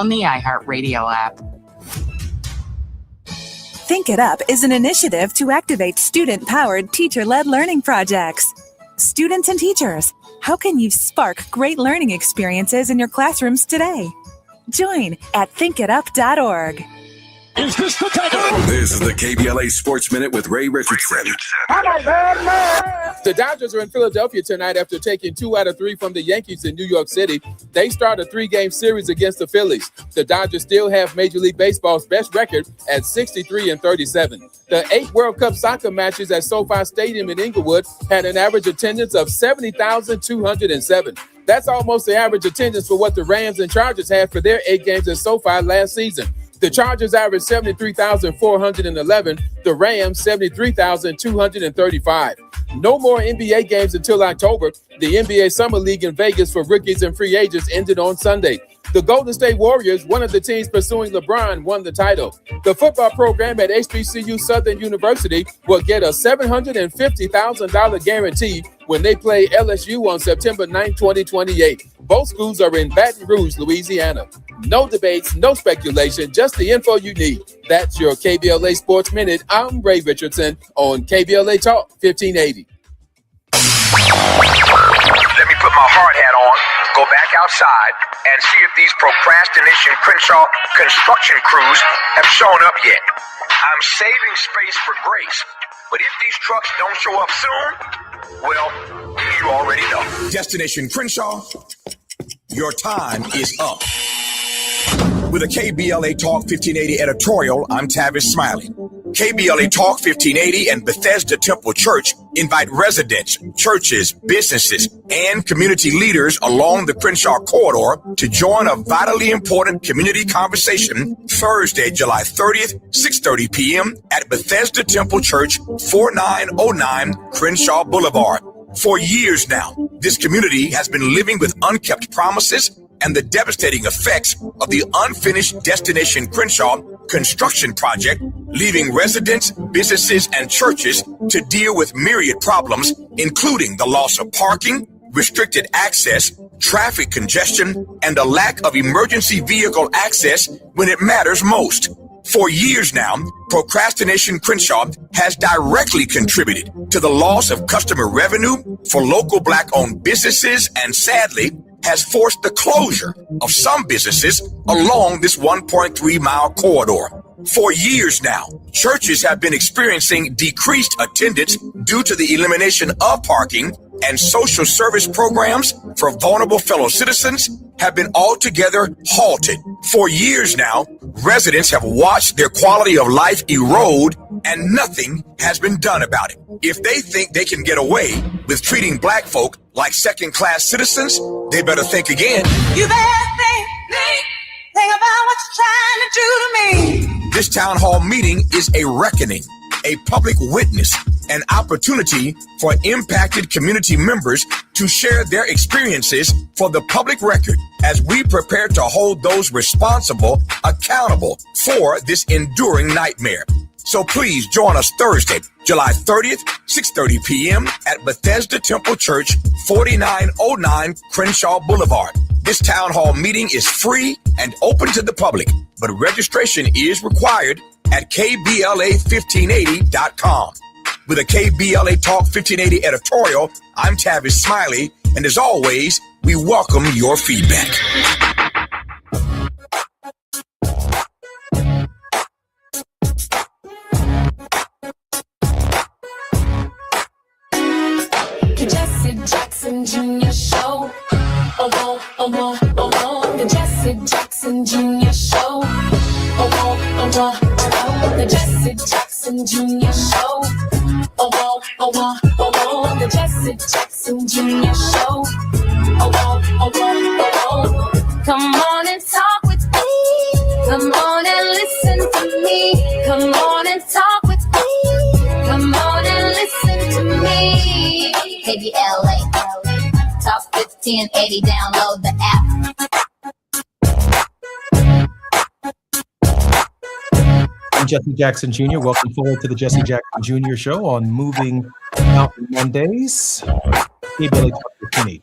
on the iHeartRadio app. Think It Up is an initiative to activate student-powered, teacher-led learning projects. Students and teachers, how can you spark great learning experiences in your classrooms today? Join at thinkitup.org. Is this the time? This is the KBLA Sports Minute with Ray Richardson. The Dodgers are in Philadelphia tonight after taking 2 out of 3 from the Yankees in New York City. They start a 3-game series against the Phillies. The Dodgers still have Major League Baseball's best record at 63-37. The 8 World Cup soccer matches at SoFi Stadium in Inglewood had an average attendance of 70,207. That's almost the average attendance for what the Rams and Chargers had for their 8 games at SoFi last season. The Chargers averaged 73,411. The Rams, 73,235. No more NBA games until October. The NBA Summer League in Vegas for rookies and free agents ended on Sunday. The Golden State Warriors, one of the teams pursuing LeBron, won the title. The football program at HBCU Southern University will get a $750,000 guarantee when they play LSU on September 9, 2028. Both schools are in Baton Rouge, Louisiana. No debates, no speculation, just the info you need. That's your KBLA Sports Minute. I'm Ray Richardson on KBLA Talk 1580. Let me put my hard hat on, go back outside, and see if these procrastination Crenshaw construction crews have shown up yet. I'm saving space for grace, but if these trucks don't show up soon, well, you already know. Destination Crenshaw, your time is up. With a KBLA Talk 1580 editorial, I'm Tavis Smiley. KBLA Talk 1580 and Bethesda Temple Church invite residents, churches, businesses, and community leaders along the Crenshaw corridor to join a vitally important community conversation Thursday, July 30th, 6:30 p.m. at Bethesda Temple Church, 4909 Crenshaw Boulevard. For years now, this community has been living with unkept promises and the devastating effects of the unfinished Destination Crenshaw construction project, leaving residents, businesses, and churches to deal with myriad problems, including the loss of parking, restricted access, traffic congestion, and a lack of emergency vehicle access when it matters most. For years now, Procrastination Crenshaw has directly contributed to the loss of customer revenue for local Black-owned businesses and, sadly, has forced the closure of some businesses along this 1.3-mile corridor. For years now, churches have been experiencing decreased attendance due to the elimination of parking, and social service programs for vulnerable fellow citizens have been altogether halted. For years now, residents have watched their quality of life erode, and nothing has been done about it. If they think they can get away with treating Black folk like second-class citizens, they better think again. You better think about what you're trying to do to me. This town hall meeting is a reckoning, a public witness, an opportunity for impacted community members to share their experiences for the public record as we prepare to hold those responsible accountable for this enduring nightmare. So please join us Thursday, July 30th, 6:30 p.m. at Bethesda Temple Church, 4909 Crenshaw Boulevard. This town hall meeting is free and open to the public, but registration is required at KBLA1580.com. With a KBLA Talk 1580 editorial, I'm Tavis Smiley, And as always, we welcome your feedback. The Jesse Jackson Jr. Show. Oh, oh, oh, oh, the Jesse Jackson Jr. Show. Oh, oh, oh, the Jesse Jackson Jr. Show. Oh, oh, oh, the Jesse Jackson Jr. Show. Oh, oh, come on and talk with me. Come on and listen to me. Come on and talk with me. Come on and listen to me. KBLA, Talk 1580, download the app. I'm Jesse Jackson Jr. Welcome forward to the Jesse Jackson Jr. Show on Moving Mountain Mondays. KBLA Talk 1580.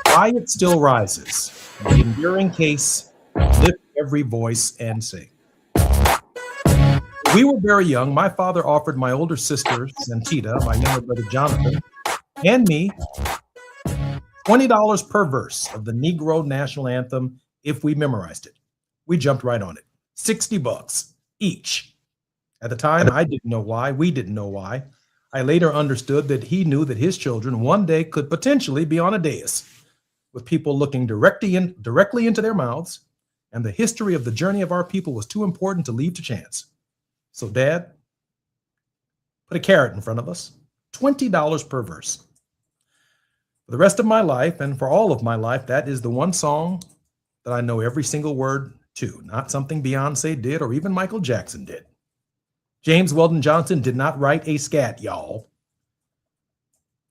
Quiet still rises. The enduring case, lift every voice and sing. We were very young. My father offered my older sister, Santita, my younger brother, Jonathan, and me $20 per verse of the Negro National Anthem if we memorized it. We jumped right on it. $60 each. At the time, I didn't know why. We didn't know why. I later understood that he knew that his children one day could potentially be on a dais with people looking directly into their mouths, and the history of the journey of our people was too important to leave to chance. So, Dad, put a carrot in front of us, $20 per verse. For the rest of my life, and for all of my life, that is the one song that I know every single word to, not something Beyonce did or even Michael Jackson did. James Weldon Johnson did not write a scat, y'all.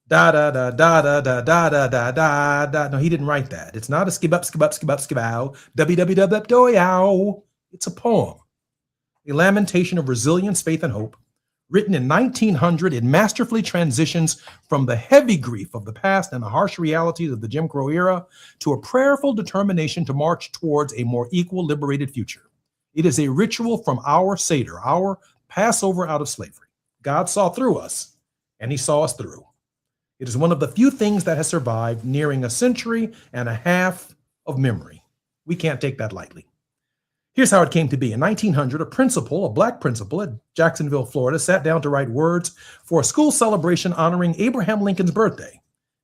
Da da da da da da da da da da da. No, he didn't write that. It's not a skib up, skib up, skib up, skib out. www. It's a poem. A lamentation of resilience, faith, and hope. Written in 1900, it masterfully transitions from the heavy grief of the past and the harsh realities of the Jim Crow era to a prayerful determination to march towards a more equal, liberated future. It is a ritual from our Seder, our Passover out of slavery. God saw through us, and he saw us through. It is one of the few things that has survived nearing a century and a half of memory. We can't take that lightly. Here's how it came to be. In 1900, a black principal at Jacksonville, Florida, sat down to write words for a school celebration honoring Abraham Lincoln's birthday.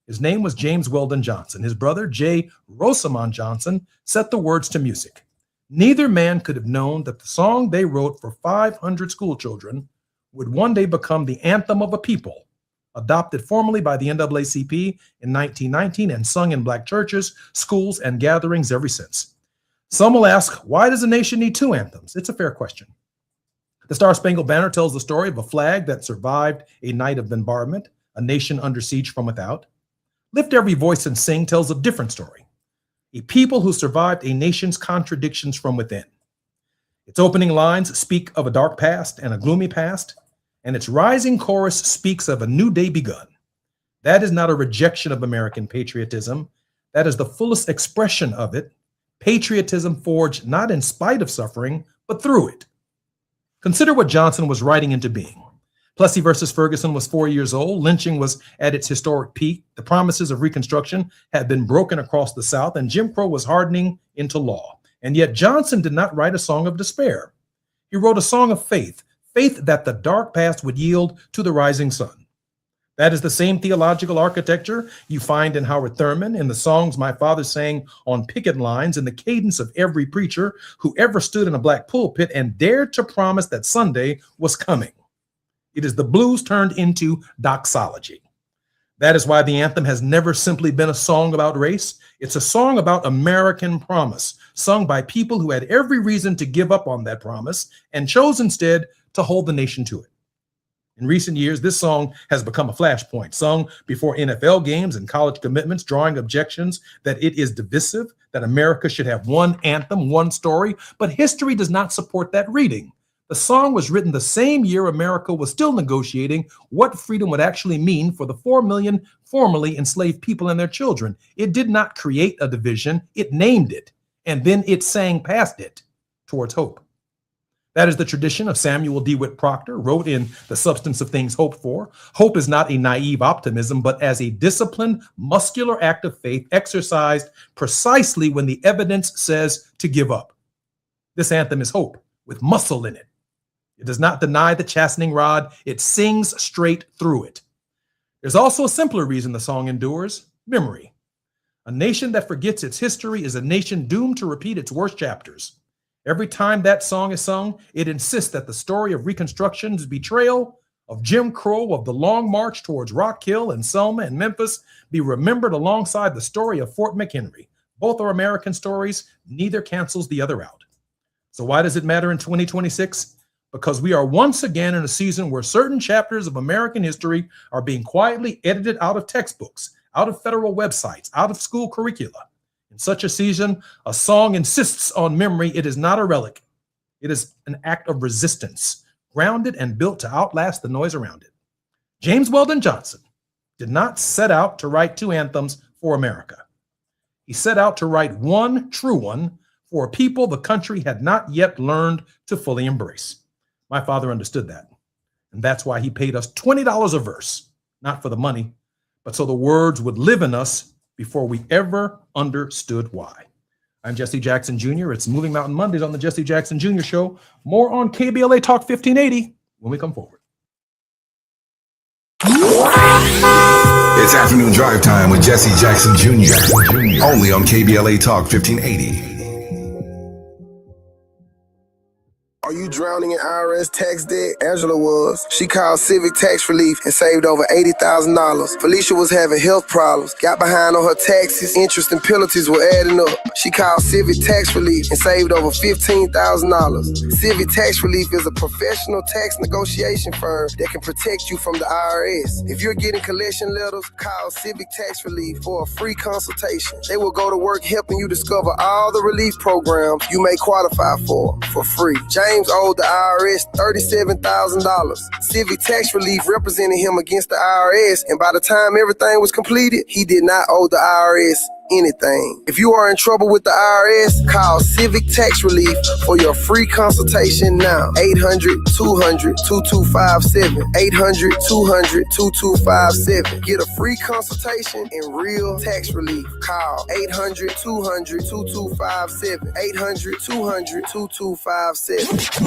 His name was James Weldon Johnson. His brother, J. Rosamond Johnson, set the words to music. Neither man could have known that the song they wrote for 500 school children would one day become the anthem of a people, adopted formally by the NAACP in 1919 and sung in black churches, schools, and gatherings ever since. Some will ask, why does a nation need two anthems? It's a fair question. The Star-Spangled Banner tells the story of a flag that survived a night of bombardment, a nation under siege from without. Lift Every Voice and Sing tells a different story, a people who survived a nation's contradictions from within. Its opening lines speak of a dark past and a gloomy past, and its rising chorus speaks of a new day begun. That is not a rejection of American patriotism. That is the fullest expression of it. Patriotism forged not in spite of suffering, but through it. Consider what Johnson was writing into being. Plessy versus Ferguson was 4 years old. Lynching was at its historic peak. The promises of Reconstruction had been broken across the South, and Jim Crow was hardening into law. And yet Johnson did not write a song of despair. He wrote a song of faith, faith that the dark past would yield to the rising sun. That is the same theological architecture you find in Howard Thurman, in the songs my father sang on picket lines, in the cadence of every preacher who ever stood in a black pulpit and dared to promise that Sunday was coming. It is the blues turned into doxology. That is why the anthem has never simply been a song about race. It's a song about American promise, sung by people who had every reason to give up on that promise and chose instead to hold the nation to it. In recent years, this song has become a flashpoint, sung before NFL games and college commitments, drawing objections that it is divisive, that America should have one anthem, one story, but history does not support that reading. The song was written the same year America was still negotiating what freedom would actually mean for the 4 million formerly enslaved people and their children. It did not create a division, it named it, and then it sang past it towards hope. That is the tradition of Samuel DeWitt Proctor, wrote in The Substance of Things Hoped For. Hope is not a naive optimism, but as a disciplined, muscular act of faith exercised precisely when the evidence says to give up. This anthem is hope with muscle in it. It does not deny the chastening rod. It sings straight through it. There's also a simpler reason the song endures: memory. A nation that forgets its history is a nation doomed to repeat its worst chapters. Every time that song is sung, it insists that the story of Reconstruction's betrayal, of Jim Crow, of the long march towards Rock Hill and Selma and Memphis be remembered alongside the story of Fort McHenry. Both are American stories. Neither cancels the other out. So why does it matter in 2026? Because we are once again in a season where certain chapters of American history are being quietly edited out of textbooks, out of federal websites, out of school curricula. In such a season, a song insists on memory. It is not a relic. It is an act of resistance, grounded and built to outlast the noise around it. James Weldon Johnson did not set out to write two anthems for America. He set out to write one true one for a people the country had not yet learned to fully embrace. My father understood that, and that's why he paid us $20 a verse, not for the money, but so the words would live in us before we ever understood why. I'm Jesse Jackson Jr. It's Moving Mountain Mondays on the Jesse Jackson Jr. Show. More on KBLA Talk 1580 when we come forward. It's afternoon drive time with Jesse Jackson Jr. Only on KBLA Talk 1580. Are you drowning in IRS tax debt? Angela was. She called Civic Tax Relief and saved over $80,000. Felicia was having health problems, got behind on her taxes, interest and penalties were adding up. She called Civic Tax Relief and saved over $15,000. Civic Tax Relief is a professional tax negotiation firm that can protect you from the IRS. If you're getting collection letters, call Civic Tax Relief for a free consultation. They will go to work helping you discover all the relief programs you may qualify for free. James owed the IRS $37,000. Civic Tax Relief represented him against the IRS, and by the time everything was completed, he did not owe the IRS anything. If you are in trouble with the IRS, call Civic Tax Relief for your free consultation now. 800-200-2257. 800-200-2257. Get a free consultation and real tax relief. Call 800-200-2257. 800-200-2257.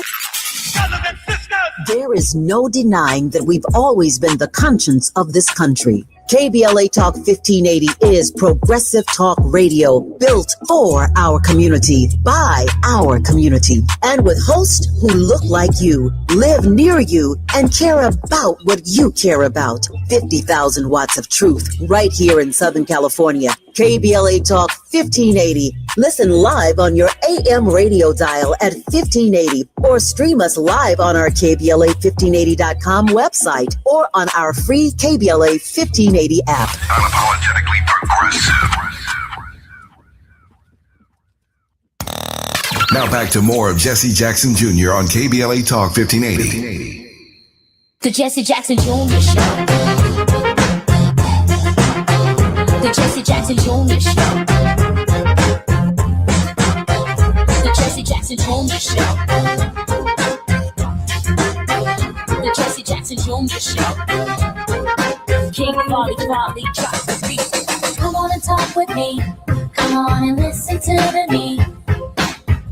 There is no denying that we've always been the conscience of this country. KBLA Talk 1580 is progressive talk radio built for our community, by our community, and with hosts who look like you, live near you, and care about what you care about. 50,000 watts of truth right here in Southern California. KBLA Talk 1580. Listen live on your AM radio dial at 1580 or stream us live on our KBLA1580.com website or on our free KBLA 1580 app. Unapologetically progressive. Now back to more of Jesse Jackson Jr. on KBLA Talk 1580. The Jesse Jackson Jr. Show. The Jesse Jackson Jr. Show. The Jesse Jackson Jr. Show. The Jesse Jackson Jr. Show. King Volley, drop the beat. Come on and talk with me. Come on and listen to me.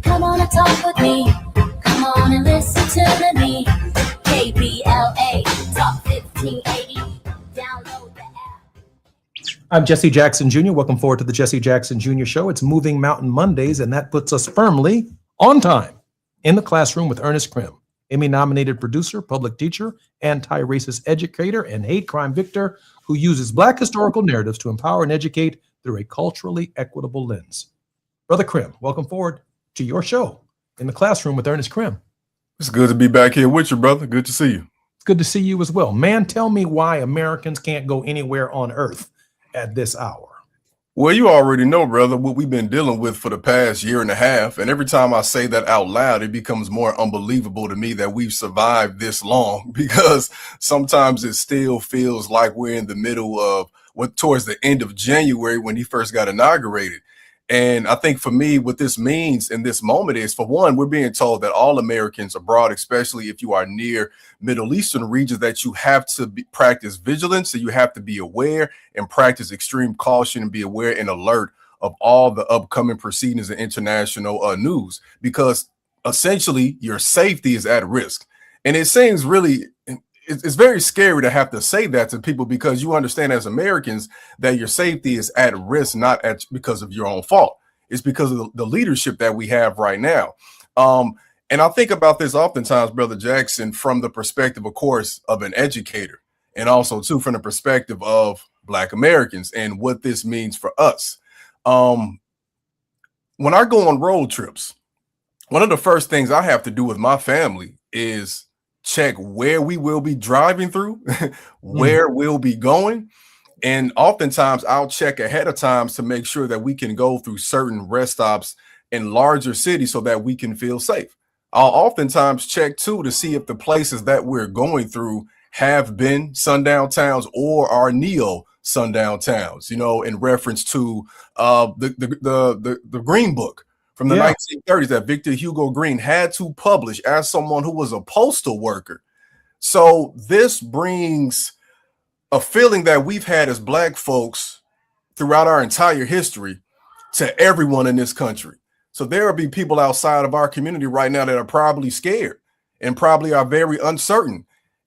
Come on and talk with me. Come on and listen to me. KBLA Talk 1580. Download the app. I'm Jesse Jackson Jr. Welcome forward to the Jesse Jackson Jr. Show. It's Moving Mountain Mondays, and that puts us firmly on time in the classroom with Ernest Krim, Emmy-nominated producer, public teacher, anti-racist educator, and hate crime victor who uses Black historical narratives to empower and educate through a culturally equitable lens. Brother Krim, welcome forward to your show in the classroom with Ernest Krim. It's good to be back here with you, brother. Good to see you. It's good to see you as well. Man, tell me why Americans can't go anywhere on earth at this hour. Well, you already know, brother, what we've been dealing with for the past year and a half. And every time I say that out loud, it becomes more unbelievable to me that we've survived this long, because sometimes it still feels like we're in the middle of towards the end of January when he first got inaugurated. And I think for me, what this means in this moment is, for one, we're being told that all Americans abroad, especially if you are near Middle Eastern regions, that you have to practice vigilance. So you have to be aware and practice extreme caution and be aware and alert of all the upcoming proceedings in international news, because essentially your safety is at risk. And it seems really, it's very scary to have to say that to people, because you understand as Americans that your safety is at risk, not because of your own fault. It's because of the leadership that we have right now. And I think about this oftentimes, Brother Jackson, from the perspective, of course, of an educator, and also too from the perspective of Black Americans and what this means for us. When I go on road trips, one of the first things I have to do with my family is check where we will be driving through, where we'll be going. And oftentimes I'll check ahead of time to make sure that we can go through certain rest stops in larger cities so that we can feel safe. I'll oftentimes check too to see if the places that we're going through have been sundown towns or are neo sundown towns, in reference to the Green Book from the 1930s that Victor Hugo Green had to publish as someone who was a postal worker. So this brings a feeling that we've had as Black folks throughout our entire history to everyone in this country. So there will be people outside of our community right now that are probably scared and probably are very uncertain.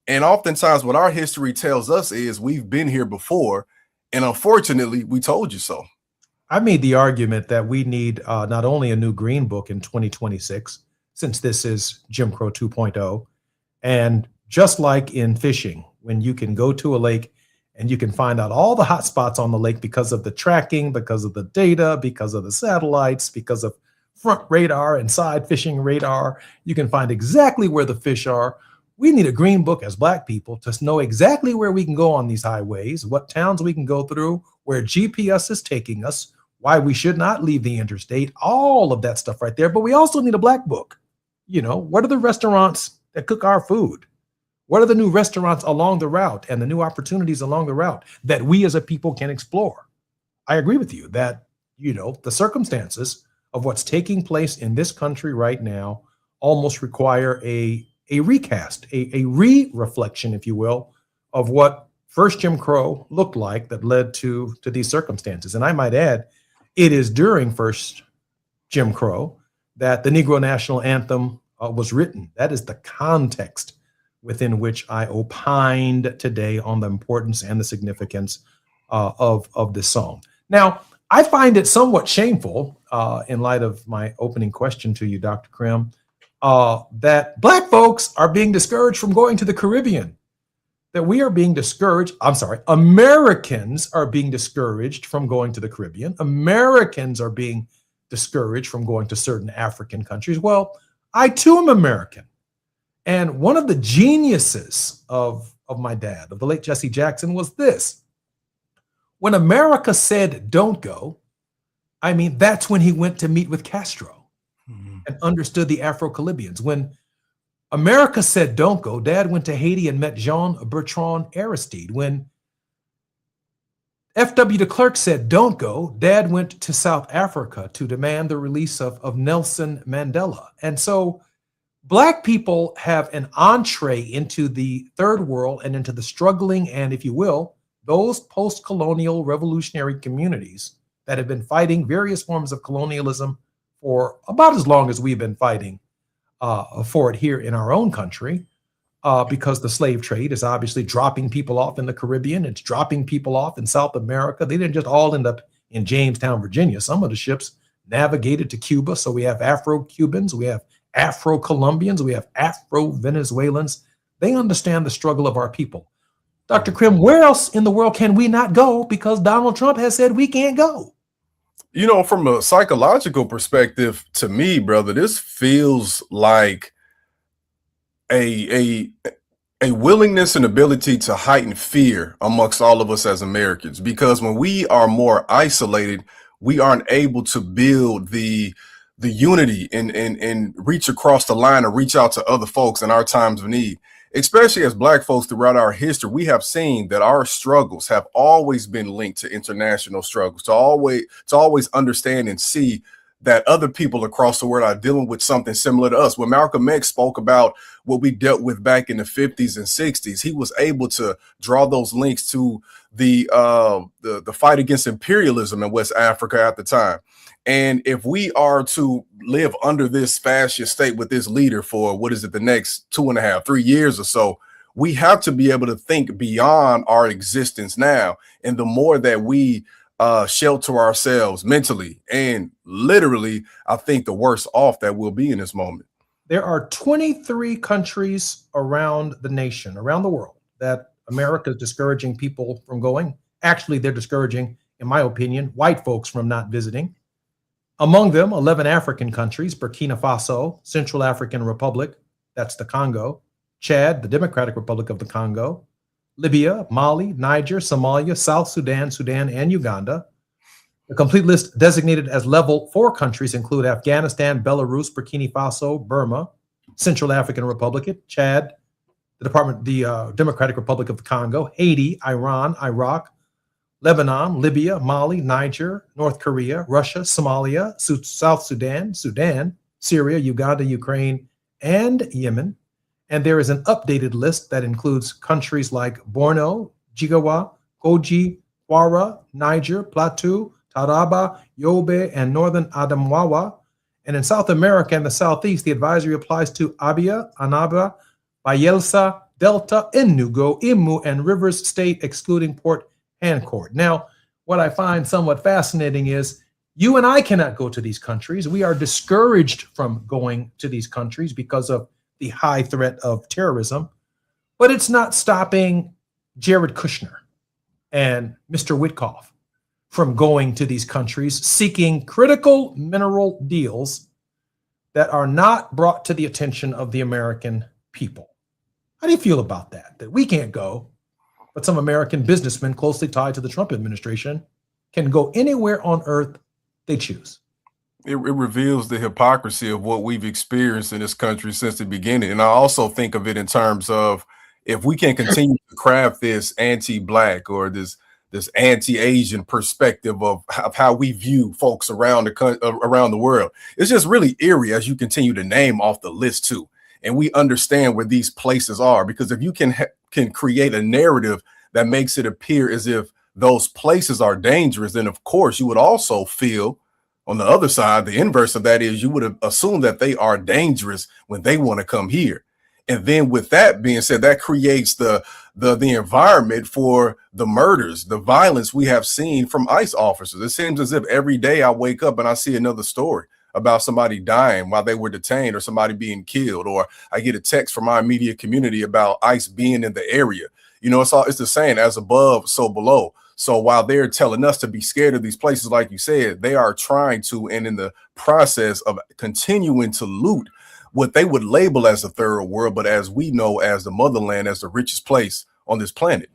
And oftentimes what our history tells us is we've been here before, and unfortunately we told you so. I made the argument that we need not only a new Green Book in 2026, since this is Jim Crow 2.0, and just like in fishing, when you can go to a lake and you can find out all the hot spots on the lake because of the tracking, because of the data, because of the satellites, because of front radar and side fishing radar, you can find exactly where the fish are. We need a Green Book as Black people to know exactly where we can go on these highways, what towns we can go through, where GPS is taking us, why we should not leave the interstate, all of that stuff right there. But we also need a Black Book. What are the restaurants that cook our food? What are the new restaurants along the route and the new opportunities along the route that we as a people can explore? I agree with you that, the circumstances of what's taking place in this country right now almost require a recast, a re-reflection, if you will, of what first Jim Crow looked like that led to these circumstances. And I might add, it is during first Jim Crow that the Negro National Anthem was written. That is the context within which I opined today on the importance and the significance of this song. Now, I find it somewhat shameful, in light of my opening question to you, Dr. Krim, that Black folks are being discouraged from going to the Caribbean. That we are being discouraged. Americans are being discouraged from going to the Caribbean. Americans are being discouraged from going to certain African countries. Well, I too am American. And one of the geniuses of my dad, of the late Jesse Jackson, was this. When America said don't go, that's when he went to meet with Castro and understood the Afro-Caribbeans. When America said don't go, Dad went to Haiti and met Jean-Bertrand Aristide. When F.W. de Klerk said don't go, Dad went to South Africa to demand the release of Nelson Mandela. And so Black people have an entree into the third world and into the struggling and, if you will, those post-colonial revolutionary communities that have been fighting various forms of colonialism for about as long as we've been fighting for it here in our own country, because the slave trade is obviously dropping people off in the Caribbean. It's dropping people off in South America. They didn't just all end up in Jamestown, Virginia. Some of the ships navigated to Cuba. So we have Afro-Cubans, we have Afro-Colombians, we have Afro-Venezuelans. They understand the struggle of our people. Dr. Krim, where else in the world can we not go because Donald Trump has said we can't go? From a psychological perspective, to me, brother, this feels like a willingness and ability to heighten fear amongst all of us as Americans, because when we are more isolated, we aren't able to build the unity and reach across the line or reach out to other folks in our times of need. especially as Black folks throughout our history, we have seen that our struggles have always been linked to international struggles, to always understand and see that other people across the world are dealing with something similar to us. When Malcolm X spoke about what we dealt with back in the 50s and 60s, he was able to draw those links to the fight against imperialism in West Africa at the time. And if we are to live under this fascist state with this leader for, the next 2.5, 3 years or so, we have to be able to think beyond our existence now. And the more that we shelter ourselves mentally and literally, I think the worse off that we'll be in this moment. There are 23 countries around the nation, around the world, that America is discouraging people from going. Actually, they're discouraging, in my opinion, white folks from not visiting. Among them, 11 African countries: Burkina Faso, Central African Republic, that's the Congo, Chad, the Democratic Republic of the Congo, Libya, Mali, Niger, Somalia, South Sudan, Sudan, and Uganda. The complete list designated as level 4 countries include Afghanistan, Belarus, Burkina Faso, Burma, Central African Republic, Chad, the Democratic Republic of the Congo, Haiti, Iran, Iraq, Lebanon, Libya, Mali, Niger, North Korea, Russia, Somalia, South Sudan, Syria, Uganda, Ukraine, and Yemen. And there is an updated list that includes countries like Borno, Jigawa, Kogi, Kwara, Niger, Plateau, Taraba, Yobe, and Northern Adamawa. And in South America and the Southeast, the advisory applies to Abia, Anambra, Bayelsa, Delta, Enugu, Imo, and Rivers State, excluding Port Harcourt. Now, what I find somewhat fascinating is you and I cannot go to these countries. We are discouraged from going to these countries because of the high threat of terrorism, but it's not stopping Jared Kushner and Mr. Witkoff from going to these countries seeking critical mineral deals that are not brought to the attention of the American people. How do you feel about that? That we can't go, but some American businessmen closely tied to the Trump administration can go anywhere on earth they choose. It reveals the hypocrisy of what we've experienced in this country since the beginning. And I also think of it in terms of, if we can continue to craft this anti-Black or this anti-Asian perspective of how we view folks around the world, it's just really eerie as you continue to name off the list too. And we understand where these places are, because if you can create a narrative that makes it appear as if those places are dangerous, then of course you would also feel on the other side, the inverse of that is you would have assumed that they are dangerous when they want to come here. And then with that being said, that creates the environment for the murders, the violence we have seen from ICE officers. It seems as if every day I wake up and I see another story about somebody dying while they were detained, or somebody being killed, or I get a text from my immediate community about ICE being in the area. You know, it's the saying, as above, so below. So while they're telling us to be scared of these places, like you said, they are trying to, and in the process of continuing to loot what they would label as the third world, but as we know, as the motherland, as the richest place on this planet.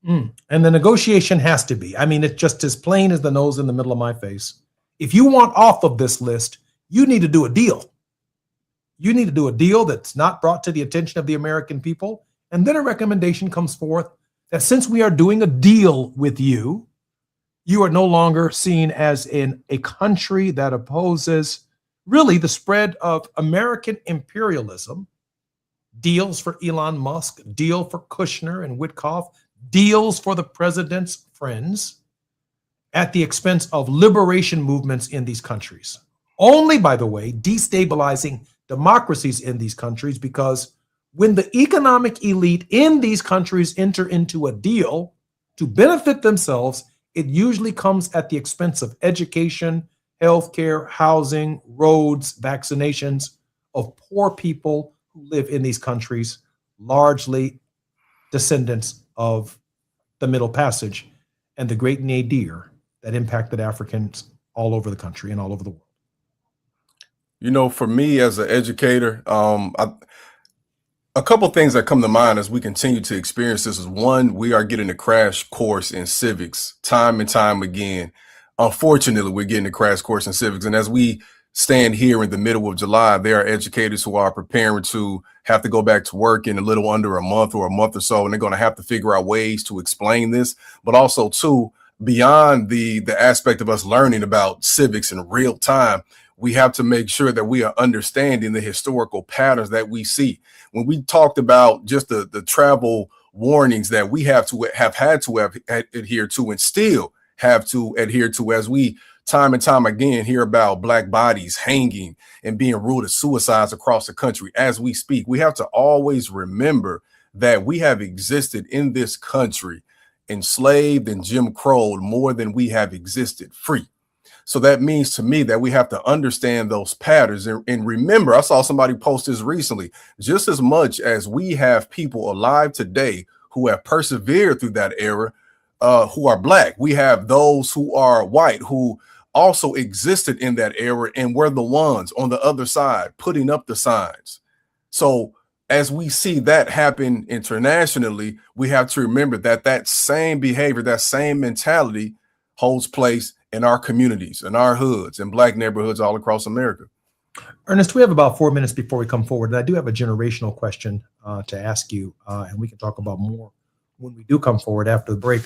And the negotiation has to be, I mean, it's just as plain as the nose in the middle of my face. If you want off of this list, you need to do a deal. You need to do a deal that's not brought to the attention of the American people. And then a recommendation comes forth that since we are doing a deal with you, you are no longer seen as in a country that opposes really the spread of American imperialism. Deals for Elon Musk, deal for Kushner and Witkoff, deals for the president's friends at the expense of liberation movements in these countries. Only, by the way, destabilizing democracies in these countries, because when the economic elite in these countries enter into a deal to benefit themselves, it usually comes at the expense of education, healthcare, housing, roads, vaccinations of poor people who live in these countries, largely descendants of the Middle Passage and the Great Nadir that impacted Africans all over the country and all over the world. You know, for me as an educator, a couple things that come to mind as we continue to experience this is, one, we are getting a crash course in civics time and time again. Unfortunately, we're getting a crash course in civics. And as we stand here in the middle of July. There are educators who are preparing to have to go back to work in a little under a month or a month or so, and they're going to have to figure out ways to explain this. But also, too, beyond the aspect of us learning about civics in real time, we have to make sure that we are understanding the historical patterns that we see. When we talked about just the travel warnings that we have had to adhere to and still have to adhere to, as we time and time again hear about Black bodies hanging and being ruled as suicides across the country as we speak, we have to always remember that we have existed in this country enslaved and Jim Crow more than we have existed free. So that means to me that we have to understand those patterns and remember, I saw somebody post this recently, just as much as we have people alive today who have persevered through that era, who are Black, we have those who are white who also existed in that era and were the ones on the other side putting up the signs. So as we see that happen internationally, we have to remember that that same behavior, that same mentality holds place in our communities, in our hoods, in Black neighborhoods all across America. Ernest, we have about 4 minutes before we come forward, and I do have a generational question to ask you, and we can talk about more when we do come forward after the break.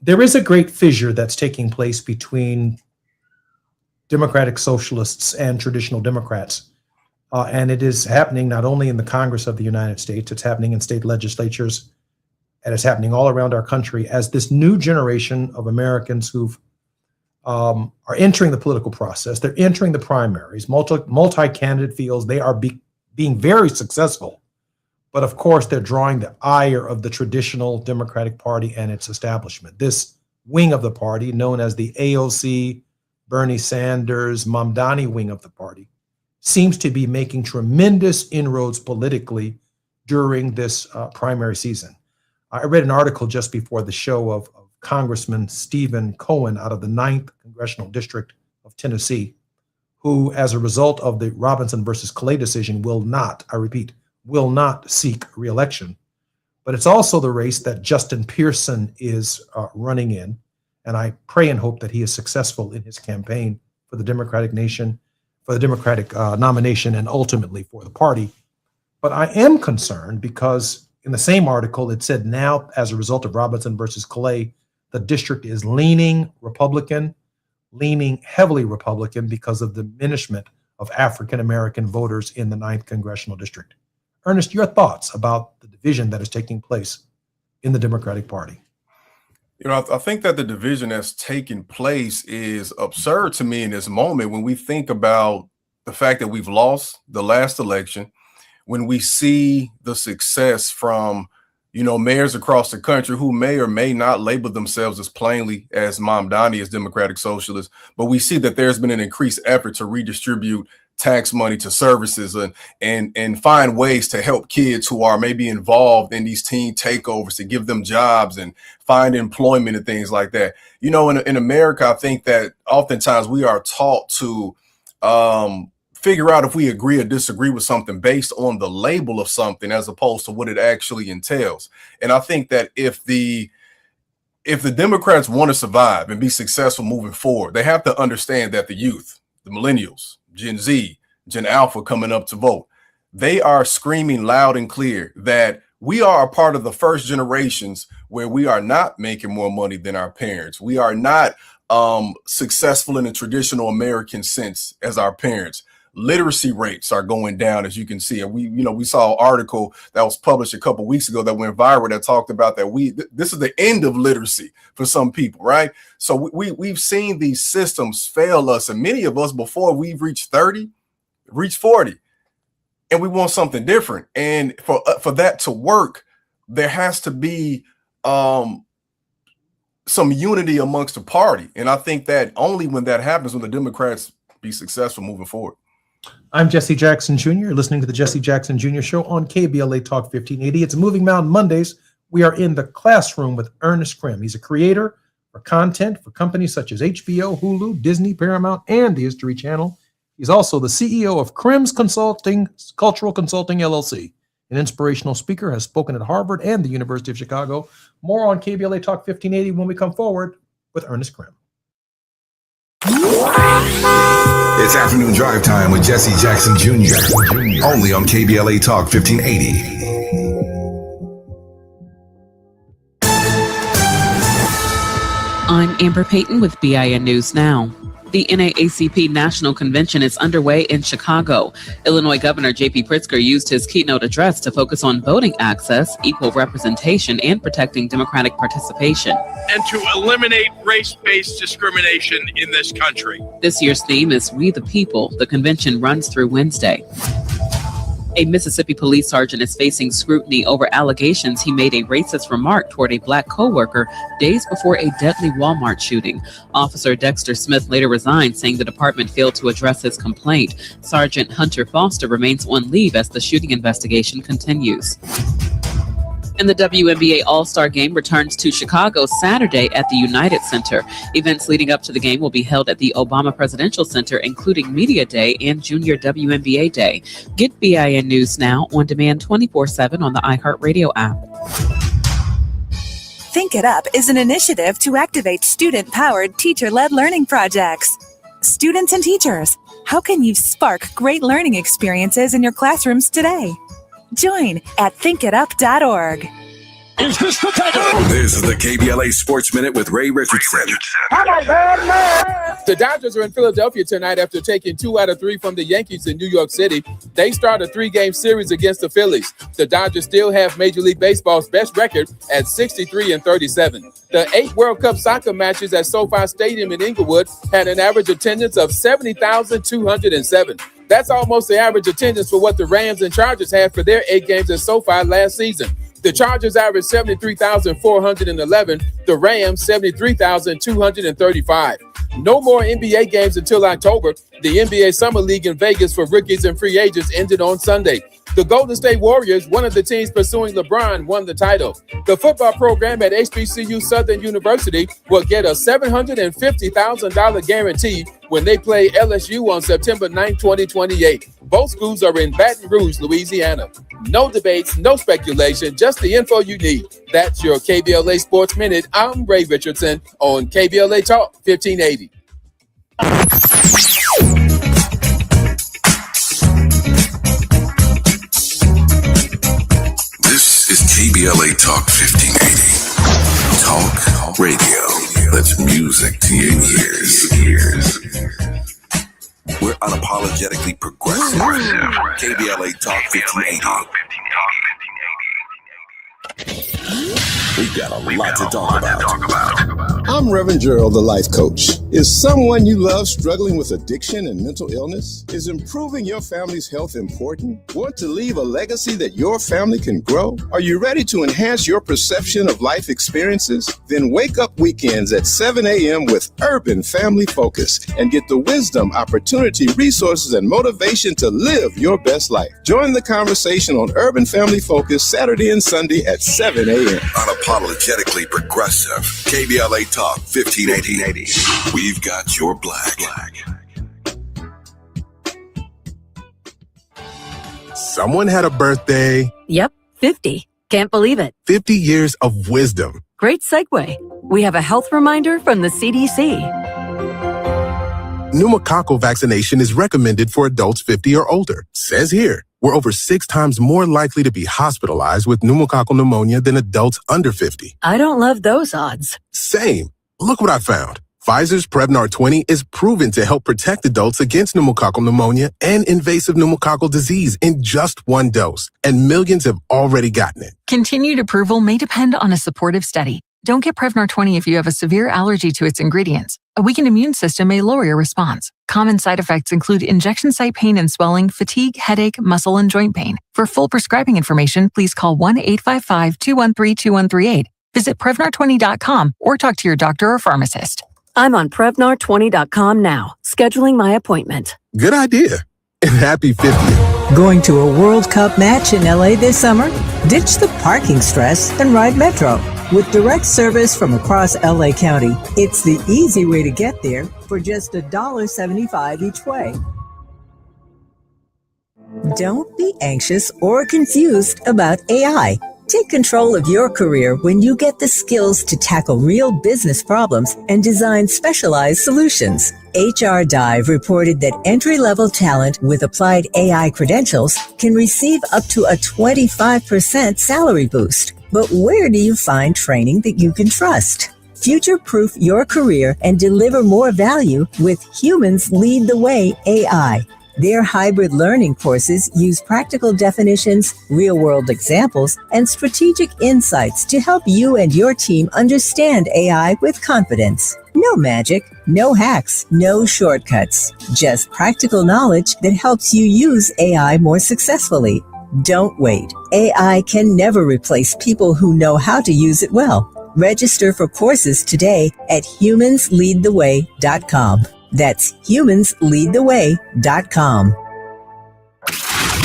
There is a great fissure that's taking place between democratic socialists and traditional Democrats. And it is happening not only in the Congress of the United States, it's happening in state legislatures, and it's happening all around our country as this new generation of Americans who are entering the political process. They're entering the primaries, multi-candidate fields. They are being very successful. But of course, they're drawing the ire of the traditional Democratic Party and its establishment. This wing of the party, known as the AOC, Bernie Sanders, Mamdani wing of the party, seems to be making tremendous inroads politically during this primary season. I read an article just before the show of Congressman Stephen Cohen out of the 9th Congressional District of Tennessee, who, as a result of the Robinson versus Clay decision, will not seek re-election. But it's also the race that Justin Pearson is running in. And I pray and hope that he is successful in his campaign for the Democratic nomination and ultimately for the party. But I am concerned because in the same article, it said now, as a result of Robinson versus Clay, the district is leaning heavily Republican because of the diminishment of African-American voters in the 9th Congressional District. Ernest, your thoughts about the division that is taking place in the Democratic Party? You know, I think that the division that's taking place is absurd to me in this moment when we think about the fact that we've lost the last election, when we see the success from, mayors across the country who may or may not label themselves as plainly as Mamdani as Democratic Socialists, but we see that there's been an increased effort to redistribute tax money to services and find ways to help kids who are maybe involved in these teen takeovers, to give them jobs and find employment and things like that. In America, I think that oftentimes we are taught to figure out if we agree or disagree with something based on the label of something as opposed to what it actually entails. And I think that if the Democrats want to survive and be successful moving forward, they have to understand that the youth, the millennials, Gen Z, Gen Alpha coming up to vote, they are screaming loud and clear that we are a part of the first generations where we are not making more money than our parents. We are not successful in the traditional American sense as our parents. Literacy rates are going down, as you can see. And we saw an article that was published a couple of weeks ago that went viral that talked about that this is the end of literacy for some people, right? So we've seen these systems fail us, and many of us before we've reached 30, reached 40, and we want something different. And for that to work, there has to be some unity amongst the party. And I think that only when that happens, when the Democrats be successful moving forward. I'm Jesse Jackson Jr. You're listening to the Jesse Jackson Jr. Show on KBLA Talk 1580. It's Moving Mountain Mondays. We are in the classroom with Ernest Krim. He's a creator for content for companies such as HBO, Hulu, Disney, Paramount, and the History Channel. He's also the CEO of Krim's Cultural Consulting, LLC. An inspirational speaker, has spoken at Harvard and the University of Chicago. More on KBLA Talk 1580 when we come forward with Ernest Krim. It's It's afternoon drive time with Jesse Jackson Jr. Only on KBLA Talk 1580. I'm Amber Payton with BIN News Now. The NAACP National Convention is underway in Chicago. Illinois Governor J.B. Pritzker used his keynote address to focus on voting access, equal representation, and protecting democratic participation. And to eliminate race-based discrimination in this country. This year's theme is We the People. The convention runs through Wednesday. A Mississippi police sergeant is facing scrutiny over allegations he made a racist remark toward a black co-worker days before a deadly Walmart shooting. Officer Dexter Smith later resigned, saying the department failed to address his complaint. Sergeant Hunter Foster remains on leave as the shooting investigation continues. And the WNBA All-Star Game returns to Chicago Saturday at the United Center. Events leading up to the game will be held at the Obama Presidential Center, including Media Day and Junior WNBA Day. Get BIN News Now on demand 24/7 on the iHeartRadio app. Think It Up is an initiative to activate student-powered, teacher-led learning projects. Students and teachers, how can you spark great learning experiences in your classrooms today? Join at thinkitup.org. Is this the Tiger? This is the KBLA Sports Minute with Ray Richardson. The Dodgers are in Philadelphia tonight after taking 2 out of 3 from the Yankees in New York City. They start a 3-game series against the Phillies. The Dodgers still have Major League Baseball's best record at 63-37. The 8 World Cup soccer matches at SoFi Stadium in Inglewood had an average attendance of 70,207. That's almost the average attendance for what the Rams and Chargers had for their 8 games at SoFi last season. The Chargers averaged 73,411, the Rams 73,235. No more NBA games until October. The NBA Summer League in Vegas for rookies and free agents ended on Sunday. The Golden State Warriors, one of the teams pursuing LeBron, won the title. The football program at HBCU Southern University will get a $750,000 guarantee when they play LSU on September 9, 2028. Both schools are in Baton Rouge, Louisiana. No debates, no speculation, just the info you need. That's your KBLA Sports Minute. I'm Ray Richardson on KBLA Talk 1580. This is KBLA Talk 1580. Talk radio. That's music to your ears. We're unapologetically progressive. KBLA Talk 1580. We've got a lot to talk about. I'm Reverend Gerald, the life coach. Is someone you love struggling with addiction and mental illness? Is improving your family's health important? Want to leave a legacy that your family can grow? Are you ready to enhance your perception of life experiences? Then wake up weekends at 7 a.m. with Urban Family Focus and get the wisdom, opportunity, resources, and motivation to live your best life. Join the conversation on Urban Family Focus Saturday and Sunday at 7 a.m. Unapologetically progressive. KBLA Talk 1580. We've got your black. Someone had a birthday. Yep, 50. Can't believe it. 50 years of wisdom. Great segue. We have a health reminder from the CDC. Pneumococcal vaccination is recommended for adults 50 or older. Says here, we're over 6 times more likely to be hospitalized with pneumococcal pneumonia than adults under 50. I don't love those odds. Same. Look what I found. Pfizer's Prevnar 20 is proven to help protect adults against pneumococcal pneumonia and invasive pneumococcal disease in just 1 dose, and millions have already gotten it. Continued approval may depend on a supportive study. Don't get Prevnar 20 if you have a severe allergy to its ingredients. A weakened immune system may lower your response. Common side effects include injection site pain and swelling, fatigue, headache, muscle, and joint pain. For full prescribing information, please call 1-855-213-2138. Visit Prevnar20.com or talk to your doctor or pharmacist. I'm on Prevnar20.com now, scheduling my appointment. Good idea. And happy 50th. Going to a World Cup match in LA this summer? Ditch the parking stress and ride Metro. With direct service from across LA County, it's the easy way to get there for just $1.75 each way. Don't be anxious or confused about AI. Take control of your career when you get the skills to tackle real business problems and design specialized solutions. HR Dive reported that entry-level talent with applied AI credentials can receive up to a 25% salary boost. But where do you find training that you can trust? Future-proof your career and deliver more value with Humans Lead the Way AI. Their hybrid learning courses use practical definitions, real-world examples, and strategic insights to help you and your team understand AI with confidence. No magic, no hacks, no shortcuts. Just practical knowledge that helps you use AI more successfully. Don't wait. AI can never replace people who know how to use it well. Register for courses today at humansleadtheway.com. That's humansleadtheway.com.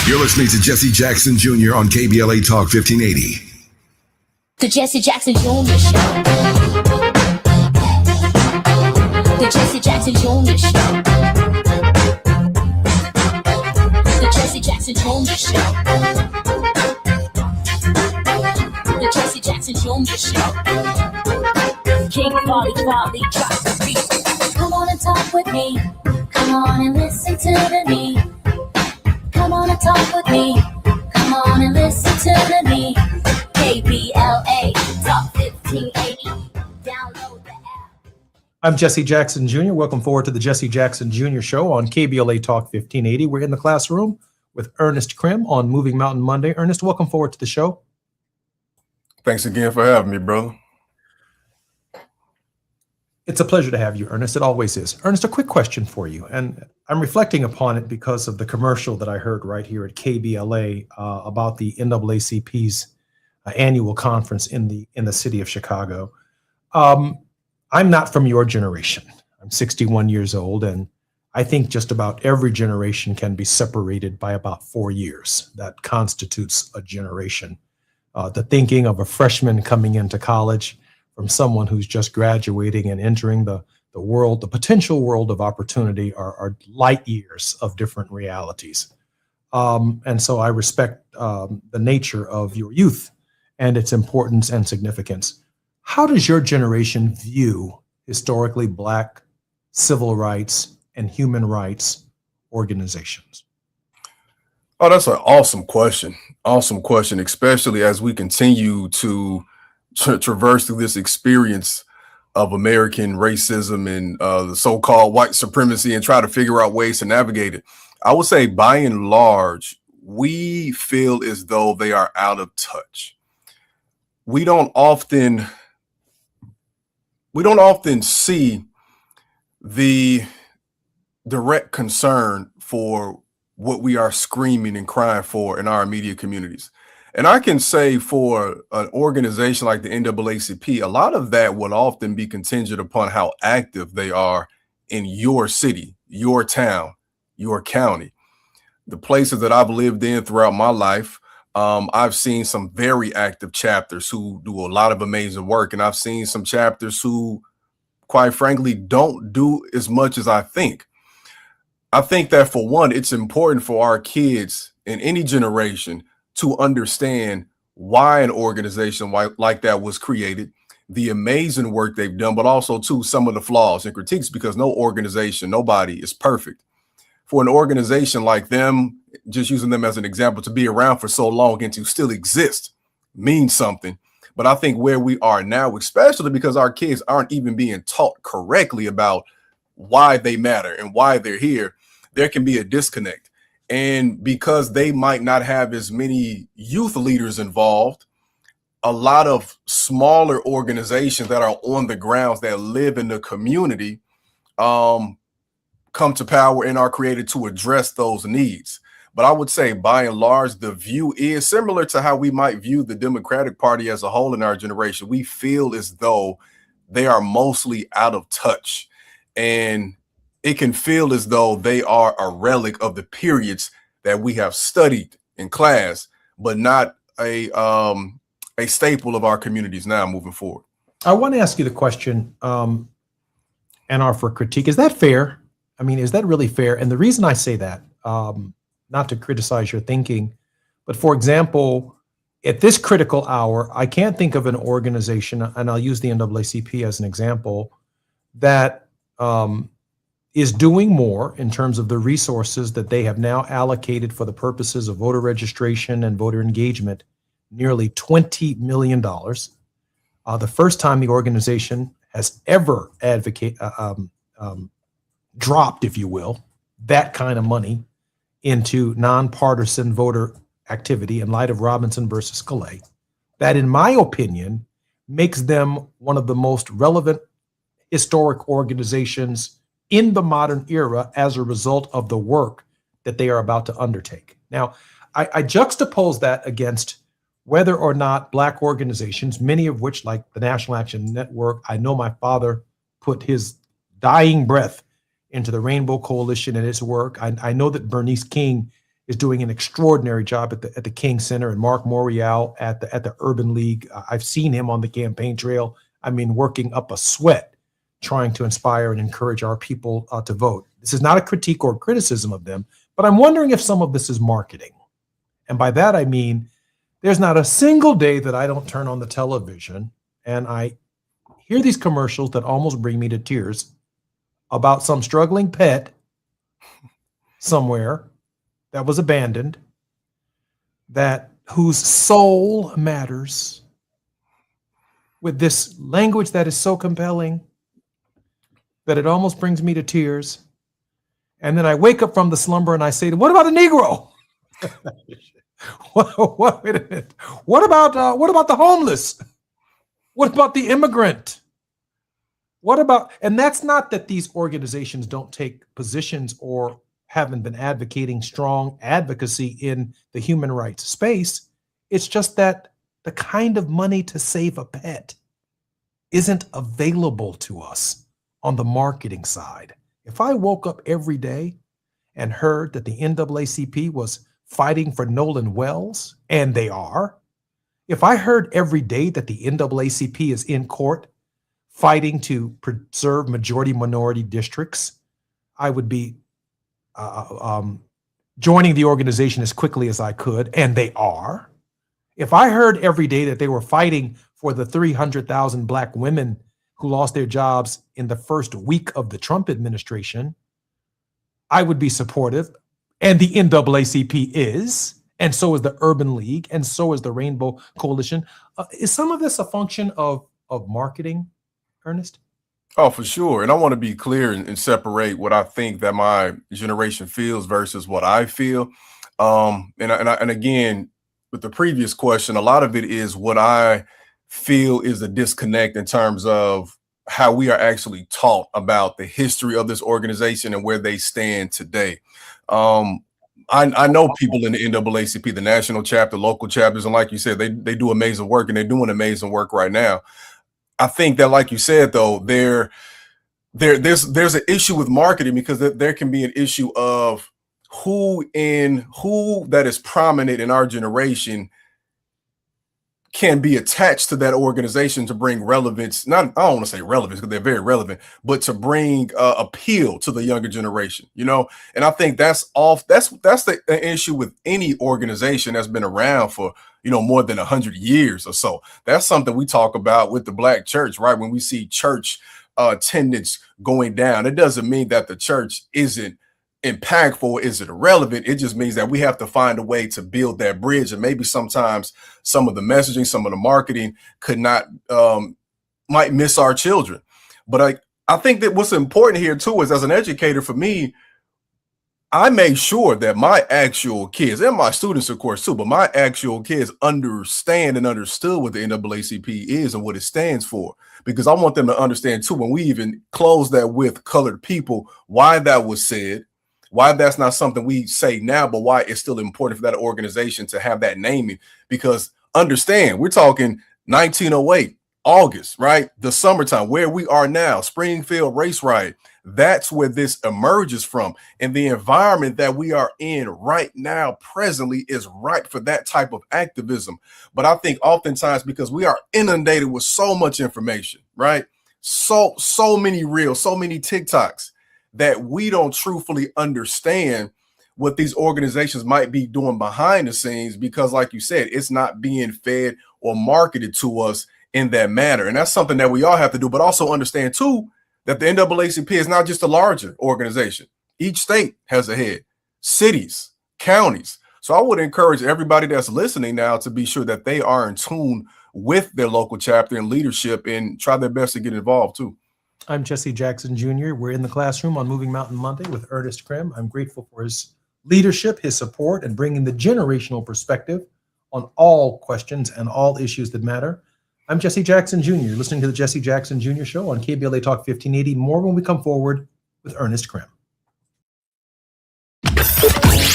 You're listening to Jesse Jackson Jr. on KBLA Talk 1580. The Jesse Jackson Jr. Show. The Jesse Jackson Jr. Show. The Jesse Jackson Jr. Show. The Jesse Jackson Jr. Show. King Folly, drop the beat. Come on and talk with me. Come on and listen to the me. Come on and talk with me. Come on and listen to the me. KBLA Talk 1580. Download the app. I'm Jesse Jackson Jr. Welcome forward to the Jesse Jackson Jr. Show on KBLA Talk 1580. We're in the classroom with Ernest Krim on Moving Mountain Monday. Ernest, welcome forward to the show. Thanks again for having me, brother. It's a pleasure to have you, Ernest. It always is. Ernest, a quick question for you. And I'm reflecting upon it because of the commercial that I heard right here at KBLA about the NAACP's annual conference in the city of Chicago. I'm not from your generation. I'm 61 years old, and I think just about every generation can be separated by about 4 years. That constitutes a generation. The thinking of a freshman coming into college from someone who's just graduating and entering the world, the potential world of opportunity are light years of different realities. And so I respect the nature of your youth and its importance and significance. How does your generation view historically Black civil rights and human rights organizations? Oh, that's an awesome question. Awesome question, especially as we continue to traverse through this experience of American racism and the so-called white supremacy and try to figure out ways to navigate it. I would say by and large, we feel as though they are out of touch. We don't often see the direct concern for what we are screaming and crying for in our immediate communities. And I can say for an organization like the NAACP, a lot of that will often be contingent upon how active they are in your city, your town, your county. The places that I've lived in throughout my life, I've seen some very active chapters who do a lot of amazing work. And I've seen some chapters who, quite frankly, don't do as much as I think. I think that, for one, it's important for our kids in any generation to understand why an organization like that was created, the amazing work they've done, but also too some of the flaws and critiques, because no organization, nobody is perfect. For an organization like them, just using them as an example, to be around for so long and to still exist means something. But I think where we are now, especially because our kids aren't even being taught correctly about why they matter and why they're here, there can be a disconnect. And because they might not have as many youth leaders involved, a lot of smaller organizations that are on the grounds that live in the community come to power and are created to address those needs. But I would say by and large, the view is similar to how we might view the Democratic Party as a whole in our generation. We feel as though they are mostly out of touch, and it can feel as though they are a relic of the periods that we have studied in class, but not a staple of our communities now moving forward. I want to ask you the question and offer critique. Is that fair? I mean, is that really fair? And the reason I say that, not to criticize your thinking, but for example, At this critical hour, I can't think of an organization, and I'll use the NAACP as an example, that is doing more in terms of the resources that they have now allocated for the purposes of voter registration and voter engagement, nearly $20 million. The first time the organization has ever dropped, if you will, that kind of money into nonpartisan voter activity in light of Robinson versus Scalise, that in my opinion makes them one of the most relevant historic organizations in the modern era as a result of the work that they are about to undertake. Now, I juxtapose that against whether or not Black organizations, many of which, like the National Action Network, I know my father put his dying breath into the Rainbow Coalition and its work. I know that Bernice King is doing an extraordinary job at the King Center, and Mark Morial at the Urban League. I've seen him on the campaign trail. I mean, working up a sweat, trying to inspire and encourage our people to vote. This is not a critique or criticism of them, but I'm wondering if some of this is marketing. And by that, I mean, there's not a single day that I don't turn on the television and I hear these commercials that almost bring me to tears about some struggling pet somewhere that was abandoned, that whose soul matters, with this language that is so compelling that it almost brings me to tears. And then I wake up from the slumber and I say, what about a Negro? Wait a minute. What about the homeless? What about the immigrant? What about, and that's not that these organizations don't take positions or haven't been advocating strong advocacy in the human rights space. It's just that the kind of money to save a pet isn't available to us on the marketing side. If I woke up every day and heard that the NAACP was fighting for Nolan Wells, and they are, if I heard every day that the NAACP is in court fighting to preserve majority minority districts, I would be joining the organization as quickly as I could, and they are. If I heard every day that they were fighting for the 300,000 Black women who lost their jobs in the first week of the Trump administration, I would be supportive. And the NAACP is, and so is the Urban League, and so is the Rainbow Coalition. Is some of this a function of marketing, Ernest? Oh, for sure. And I want to be clear and separate what I think that my generation feels versus what I feel. And again, with the previous question, a lot of it is what I feel is a disconnect in terms of how we are actually taught about the history of this organization and where they stand today. I know people in the NAACP, the national chapter, local chapters, and like you said, they do amazing work, and they're doing amazing work right now. I think that, like you said, though, there's an issue with marketing, because there can be an issue of who that is prominent in our generation can be attached to that organization to bring relevance. I don't want to say relevance because they're very relevant, but to bring appeal to the younger generation, you know? And I think that's the issue with any organization that's been around for, more than 100 years or so. That's something we talk about with the Black church, right? When we see church attendance going down, it doesn't mean that the church isn't impactful, is it irrelevant? It just means that we have to find a way to build that bridge. And maybe sometimes some of the messaging, some of the marketing might miss our children. But I think that what's important here too is, as an educator, for me, I make sure that my actual kids, and my students of course too, but my actual kids understand and understood what the NAACP is and what it stands for, because I want them to understand too, when we even close that with colored people, why that was said, why that's not something we say now, but why it's still important for that organization to have that naming. Because understand, we're talking 1908, August, right? The summertime, where we are now, Springfield Race Riot. That's where this emerges from. And the environment that we are in right now, presently, is ripe for that type of activism. But I think oftentimes, because we are inundated with so much information, right? So many reels, so many TikToks, that we don't truthfully understand what these organizations might be doing behind the scenes, because like you said, it's not being fed or marketed to us in that manner. And that's something that we all have to do, but also understand too, that the NAACP is not just a larger organization. Each state has a head, cities, counties. So I would encourage everybody that's listening now to be sure that they are in tune with their local chapter and leadership and try their best to get involved too. I'm Jesse Jackson Jr. We're in the classroom on Moving Mountain Monday with Ernest Krim. I'm grateful for his leadership, his support, and bringing the generational perspective on all questions and all issues that matter. I'm Jesse Jackson Jr. You're listening to the Jesse Jackson Jr. Show on KBLA Talk 1580. More when we come forward with Ernest Krim.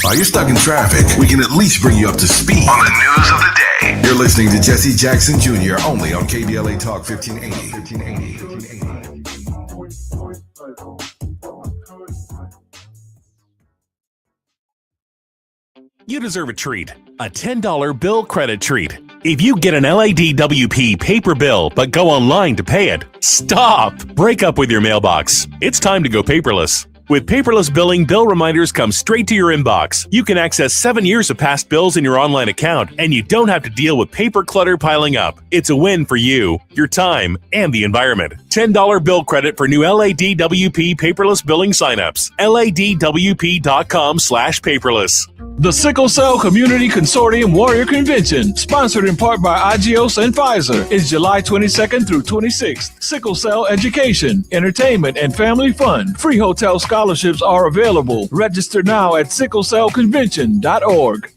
While you're stuck in traffic, we can at least bring you up to speed on the news of the day. You're listening to Jesse Jackson Jr. only on KBLA Talk 1580. You deserve a treat, a $10 bill credit treat. If you get an LADWP paper bill but go online to pay it, stop! Break up with your mailbox. It's time to go paperless. With paperless billing, bill reminders come straight to your inbox. You can access 7 years of past bills in your online account, and you don't have to deal with paper clutter piling up. It's a win for you, your time, and the environment. $10 bill credit for new LADWP paperless billing signups. LADWP.com/paperless. The Sickle Cell Community Consortium Warrior Convention, sponsored in part by Agios and Pfizer, is July 22nd through 26th. Sickle cell education, entertainment, and family fun. Free hotel scholarships are available. Register now at sicklecellconvention.org.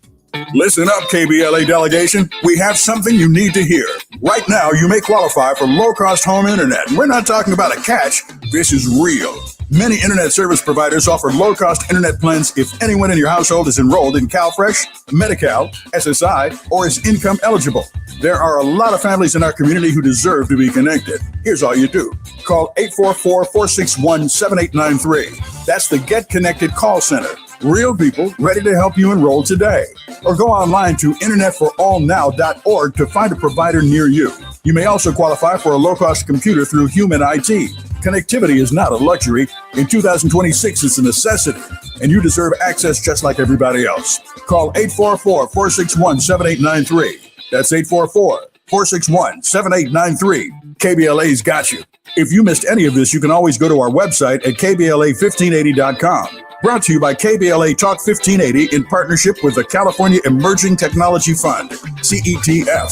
Listen up, KBLA delegation. We have something you need to hear. Right now, you may qualify for low-cost home internet. We're not talking about a catch. This is real. Many internet service providers offer low-cost internet plans if anyone in your household is enrolled in CalFresh, Medi-Cal, SSI, or is income eligible. There are a lot of families in our community who deserve to be connected. Here's all you do. Call 844-461-7893. That's the Get Connected call center. Real people ready to help you enroll today. Or go online to internetforallnow.org to find a provider near you. You may also qualify for a low-cost computer through Human IT. Connectivity is not a luxury. In 2026, it's a necessity, and you deserve access just like everybody else. Call 844-461-7893. That's 844-461-7893. KBLA's got you. If you missed any of this, you can always go to our website at KBLA1580.com. Brought to you by KBLA Talk 1580 in partnership with the California Emerging Technology Fund, CETF.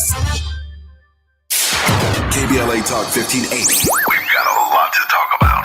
KBLA Talk 1580. We've got a lot to talk about.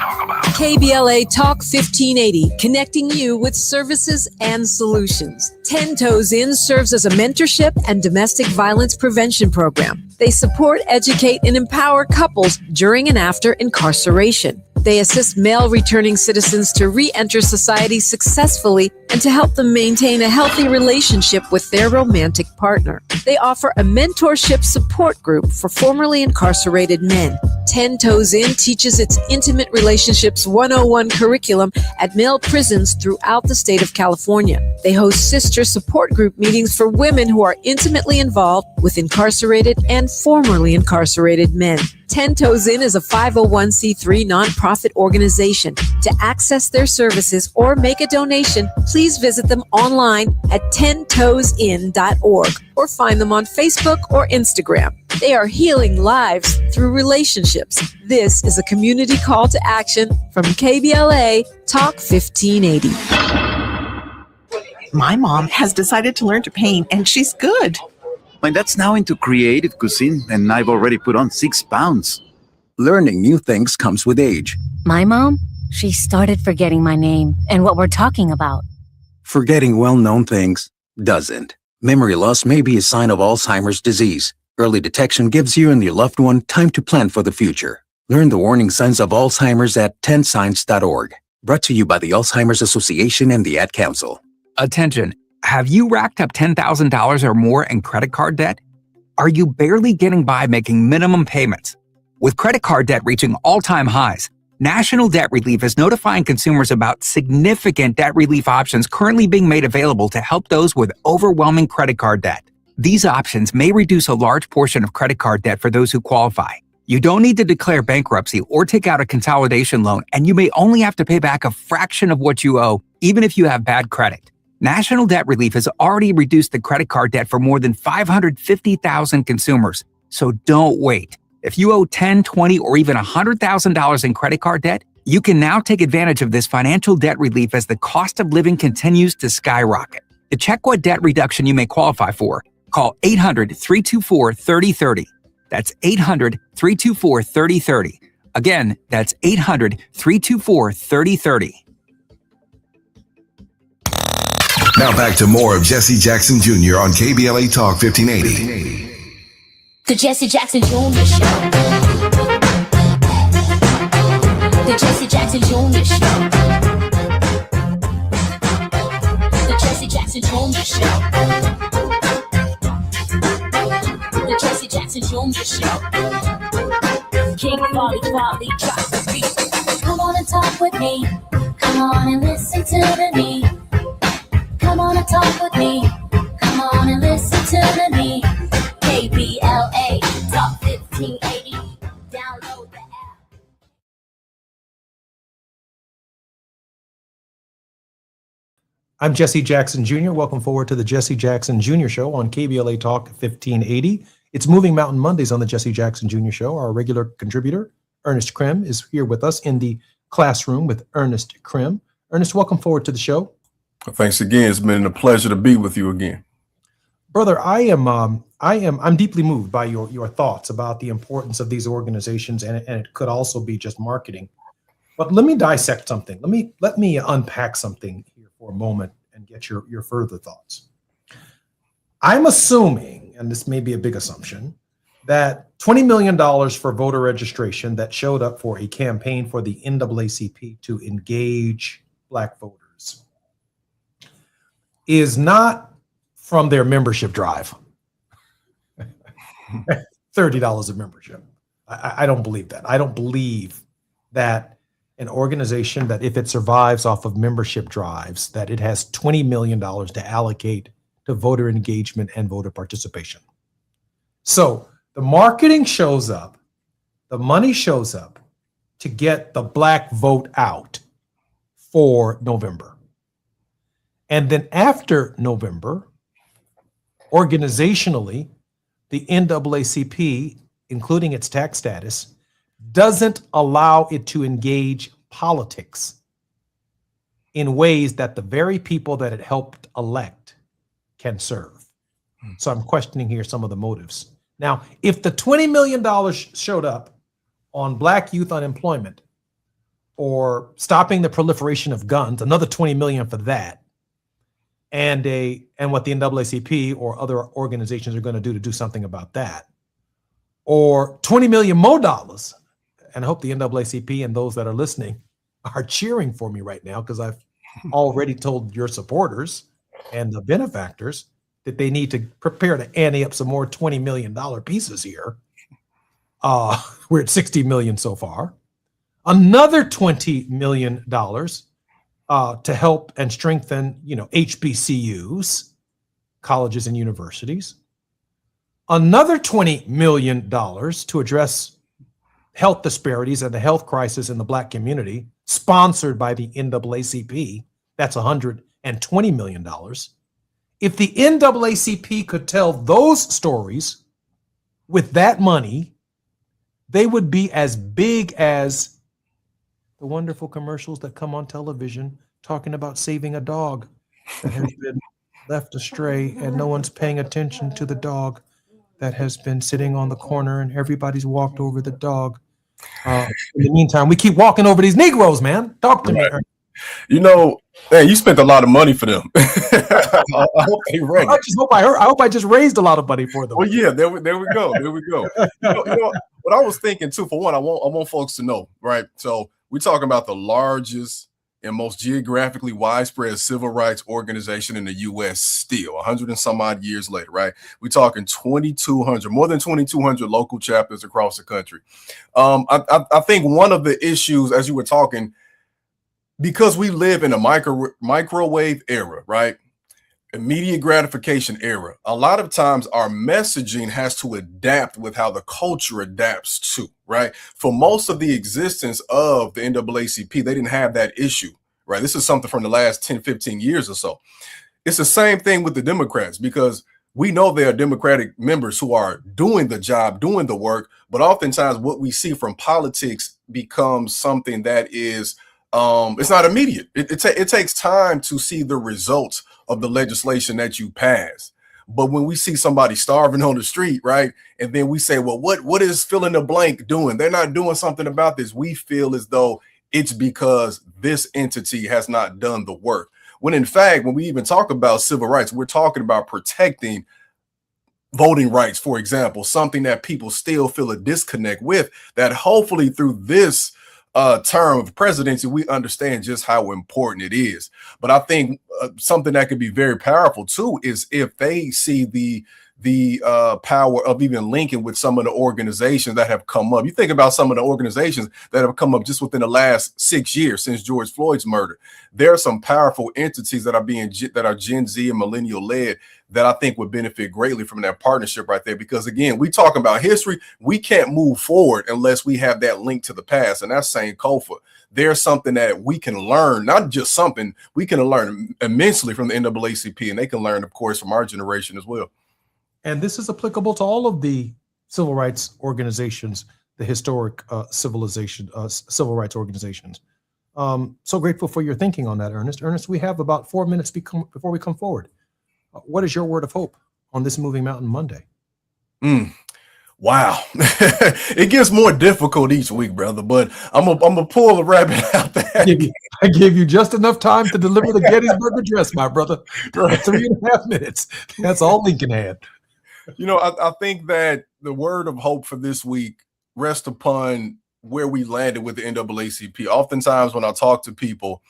KBLA Talk 1580, connecting you with services and solutions. 10 Toes In serves as a mentorship and domestic violence prevention program. They support, educate, and empower couples during and after incarceration. They assist male returning citizens to re-enter society successfully and to help them maintain a healthy relationship with their romantic partner. They offer a mentorship support group for formerly incarcerated men. 10 Toes In teaches its Intimate Relationships 101 curriculum at male prisons throughout the state of California. They host sister support group meetings for women who are intimately involved with incarcerated and formerly incarcerated men. 10 Toes In is a 501c3 nonprofit organization. To access their services or make a donation, please visit them online at 10toesin.org or find them on Facebook or Instagram. They are healing lives through relationships. This is a community call to action from KBLA Talk 1580. My mom has decided to learn to paint, and she's good. My dad's now into creative cuisine, and I've already put on 6 pounds. Learning new things comes with age. My mom, she started forgetting my name and what we're talking about. Forgetting well-known things doesn't. Memory loss may be a sign of Alzheimer's disease. Early detection gives you and your loved one time to plan for the future. Learn the warning signs of Alzheimer's at 10signs.org. Brought to you by the Alzheimer's Association and the Ad Council. Attention. Have you racked up $10,000 or more in credit card debt? Are you barely getting by making minimum payments? With credit card debt reaching all-time highs, National Debt Relief is notifying consumers about significant debt relief options currently being made available to help those with overwhelming credit card debt. These options may reduce a large portion of credit card debt for those who qualify. You don't need to declare bankruptcy or take out a consolidation loan, and you may only have to pay back a fraction of what you owe, even if you have bad credit. National Debt Relief has already reduced the credit card debt for more than 550,000 consumers. So don't wait. If you owe $10, $20, or even $100,000 in credit card debt, you can now take advantage of this financial debt relief as the cost of living continues to skyrocket. To check what debt reduction you may qualify for, call 800-324-3030. That's 800-324-3030. Again, that's 800-324-3030. Now back to more of Jesse Jackson Jr. on KBLA Talk 1580. The Jesse Jackson Jr. Show. The Jesse Jackson Jr. Show. The Jesse Jackson Jr. Show. The Jesse Jackson Jr. Show. King Folly, drop the beat. Come on and talk with me. Come on and listen to me. Come on and talk with me. Come on and listen to me. KBLA Talk 1580. Download the app. I'm Jesse Jackson Jr. Welcome forward to the Jesse Jackson Jr. Show on KBLA Talk 1580. It's Moving Mountain Mondays on the Jesse Jackson Jr. Show. Our regular contributor, Ernest Krim, is here with us in the classroom with Ernest Krim. Ernest, welcome forward to the show. Thanks again. It's been a pleasure to be with you again. Brother, I'm deeply moved by your thoughts about the importance of these organizations, and it could also be just marketing. But let me dissect something. Let me unpack something here for a moment and get your further thoughts. I'm assuming, and this may be a big assumption, that $20 million for voter registration that showed up for a campaign for the NAACP to engage Black voters is not from their membership drive. $30 of membership. I don't believe that. I don't believe that an organization that if it survives off of membership drives, that it has $20 million to allocate to voter engagement and voter participation. So the marketing shows up, the money shows up to get the Black vote out for November. And then after November, organizationally, the NAACP, including its tax status, doesn't allow it to engage politics in ways that the very people that it helped elect can serve. So I'm questioning here some of the motives. Now, if the $20 million showed up on Black youth unemployment or stopping the proliferation of guns, another $20 million for that, and what the NAACP or other organizations are going to do something about that, or $20 million more dollars, and I hope the NAACP and those that are listening are cheering for me right now, because I've already told your supporters and the benefactors that they need to prepare to ante up some more $20 million pieces here. We're at $60 million so far. Another $20 million to help and strengthen, HBCUs, colleges and universities. Another $20 million to address health disparities and the health crisis in the Black community, sponsored by the NAACP. That's $120 million. If the NAACP could tell those stories with that money, they would be as big as the wonderful commercials that come on television talking about saving a dog that has been left astray and no one's paying attention to the dog that has been sitting on the corner and everybody's walked over the dog. In the meantime, we keep walking over these Negroes, man. Talk to me. Hey, you spent a lot of money for them. I hope they ready. I hope I just raised a lot of money for them. Well, yeah, there we go. What I was thinking too, for one, I want folks to know, right? So we're talking about the largest and most geographically widespread civil rights organization in the U.S. still, 100 and some odd years later, right? We're talking 2,200, more than 2,200 local chapters across the country. I think one of the issues, as you were talking, because we live in a microwave era, right? Immediate gratification era. A lot of times our messaging has to adapt with how the culture adapts to, right? For most of the existence of the NAACP, they didn't have that issue, right? This is something from the last 10, 15 years or so. it's the same thing with the Democrats, because we know there are Democratic members who are doing the job, doing the work, but oftentimes what we see from politics becomes something that is it's not immediate. It takes time to see the results of the legislation that you pass. But when we see somebody starving on the street, right, and then we say, well, what is fill in the blank doing? They're not doing something about this. We feel as though it's because this entity has not done the work. When in fact, when we even talk about civil rights, we're talking about protecting voting rights, for example, something that people still feel a disconnect with, that hopefully through this term of presidency, we understand just how important it is. But I think something that could be very powerful too is if they see the power of even linking with some of the organizations that have come up. You think about some of the organizations that have come up just within the last 6 years since George Floyd's murder. There are some powerful entities that are Gen Z and millennial led that I think would benefit greatly from that partnership right there. Because again, we talk about history. We can't move forward unless we have that link to the past. And that's Sankofa. There's something that we can learn, not just something, we can learn immensely from the NAACP, and they can learn, of course, from our generation as well. And this is applicable to all of the civil rights organizations, the historic civil rights organizations. So grateful for your thinking on that, Ernest. Ernest, we have about 4 minutes before we come forward. What is your word of hope on this Moving Mountain Monday? Wow. It gets more difficult each week, brother, but I'm gonna pull the rabbit out there. I gave you just enough time to deliver the Gettysburg Address, my brother. 3.5 minutes. That's all Lincoln had. You know, I think that the word of hope for this week rests upon where we landed with the NAACP. Oftentimes when I talk to people,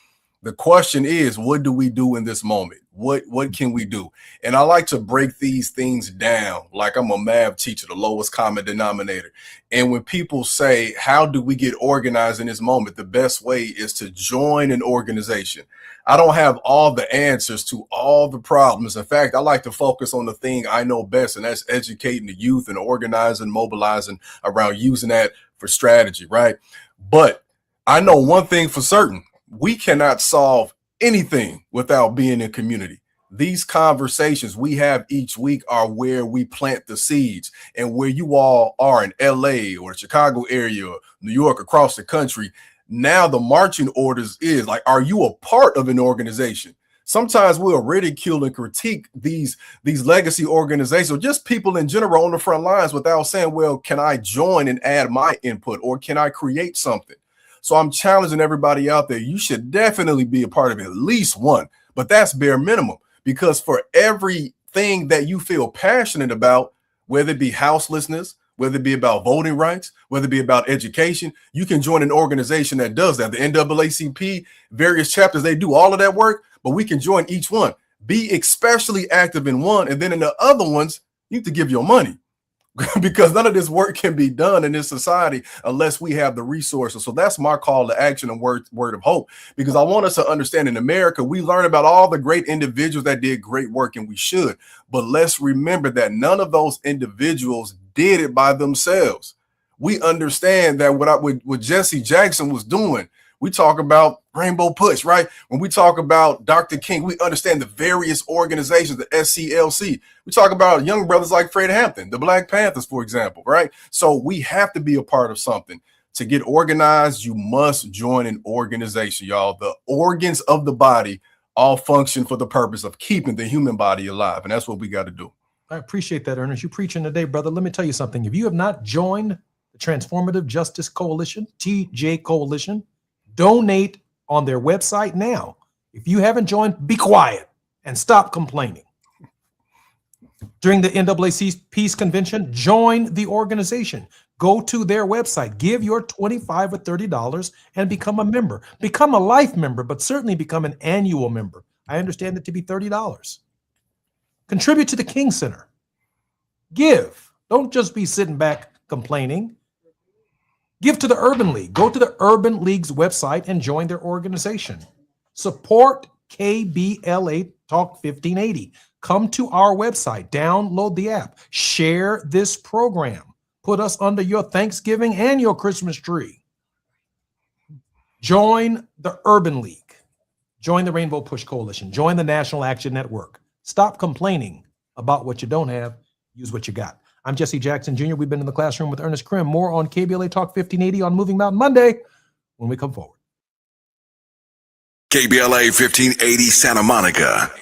the question is, what do we do in this moment? What can we do? And I like to break these things down like I'm a math teacher, the lowest common denominator. And when people say, how do we get organized in this moment? The best way is to join an organization. I don't have all the answers to all the problems. In fact, I like to focus on the thing I know best, and that's educating the youth and organizing, mobilizing around using that for strategy, right? But I know one thing for certain. We cannot solve anything without being in community. These conversations we have each week are where we plant the seeds, and where you all are in LA or the Chicago area, or New York, across the country. Now the marching orders is like, are you a part of an organization? Sometimes we'll ridicule and critique these legacy organizations, or just people in general on the front lines, without saying, well, can I join and add my input, or can I create something? So I'm challenging everybody out there. You should definitely be a part of at least one, but that's bare minimum, because for everything that you feel passionate about, whether it be houselessness, whether it be about voting rights, whether it be about education, you can join an organization that does that. The NAACP, various chapters, they do all of that work, but we can join each one. Be especially active in one, and then in the other ones, you need to give your money. Because none of this work can be done in this society unless we have the resources. So that's my call to action and word of hope, because I want us to understand in America, we learn about all the great individuals that did great work, and we should. But let's remember that none of those individuals did it by themselves. We understand that what Jesse Jackson was doing, we talk about Rainbow Push, right? When we talk about Dr. King, we understand the various organizations, the SCLC. We talk about young brothers like Fred Hampton, the Black Panthers, for example, right? So we have to be a part of something. To get organized, you must join an organization, y'all. The organs of the body all function for the purpose of keeping the human body alive, and that's what we got to do. I appreciate that, Ernest. You preaching today, brother. Let me tell you something. If you have not joined the Transformative Justice Coalition, TJ Coalition, donate on their website now. If you haven't joined, be quiet and stop complaining. During the NAACP's convention, join the organization. Go to their website, give your $25 or $30 and become a member. Become a life member, but certainly become an annual member. I understand it to be $30. Contribute to the King Center. Give. Don't just be sitting back complaining. Give to the Urban League. Go to the Urban League's website and join their organization. Support KBLA Talk 1580. Come to our website, download the app, share this program, put us under your Thanksgiving and your Christmas tree. Join the Urban League. Join the Rainbow Push Coalition. Join the National Action Network. Stop complaining about what you don't have. Use what you got. I'm Jesse Jackson Jr. We've been in the classroom with Ernest Krim. More on KBLA Talk 1580 on Moving Mountain Monday when we come forward. KBLA 1580 Santa Monica.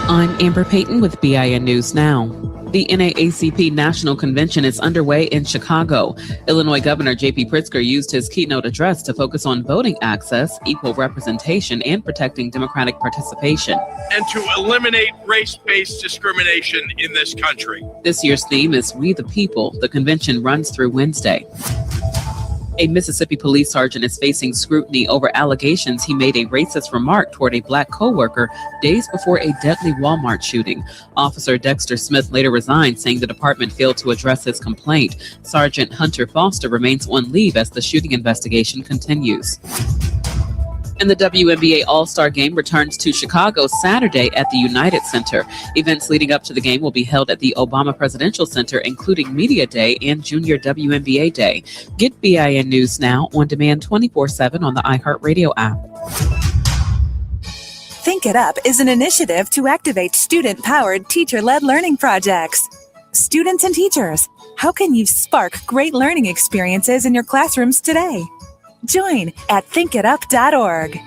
I'm Amber Payton with BIN News Now. The NAACP National Convention is underway in Chicago. Illinois Governor J.P. Pritzker used his keynote address to focus on voting access, equal representation, and protecting democratic participation. And to eliminate race-based discrimination in this country. This year's theme is We the People. The convention runs through Wednesday. A Mississippi police sergeant is facing scrutiny over allegations he made a racist remark toward a black co-worker days before a deadly Walmart shooting. Officer Dexter Smith later resigned, saying the department failed to address his complaint. Sergeant Hunter Foster remains on leave as the shooting investigation continues. And the WNBA All-Star Game returns to Chicago Saturday at the United Center. Events leading up to the game will be held at the Obama Presidential Center, including Media Day and Junior WNBA Day. Get BIN News Now on demand 24/7 on the iHeartRadio app. Think It Up is an initiative to activate student-powered, teacher-led learning projects. Students and teachers, how can you spark great learning experiences in your classrooms today? Join at thinkitup.org.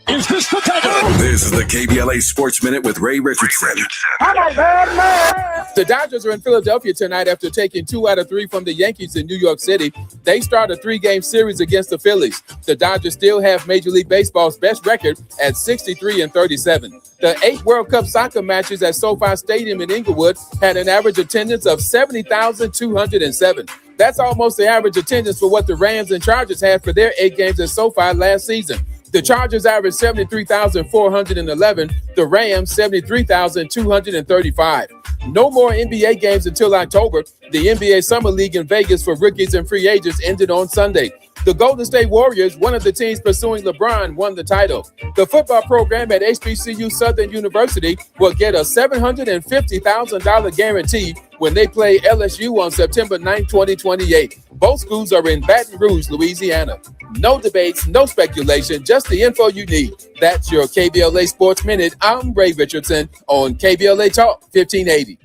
This is the KBLA Sports Minute with Ray Richardson. The Dodgers are in Philadelphia tonight after taking 2 out of 3 from the Yankees in New York City. They start a 3-game series against the Phillies. The Dodgers still have Major League Baseball's best record at 63-37. The 8 World Cup soccer matches at SoFi Stadium in Inglewood had an average attendance of 70,207. That's almost the average attendance for what the Rams and Chargers had for their 8 games at SoFi last season. The Chargers averaged 73,411. The Rams, 73,235. No more NBA games until October. The NBA Summer League in Vegas for rookies and free agents ended on Sunday. The Golden State Warriors, one of the teams pursuing LeBron, won the title. The football program at HBCU Southern University will get a $750,000 guarantee when they play LSU on September 9, 2028. Both schools are in Baton Rouge, Louisiana. No debates, no speculation, just the info you need. That's your KBLA Sports Minute. I'm Ray Richardson on KBLA Talk 1580.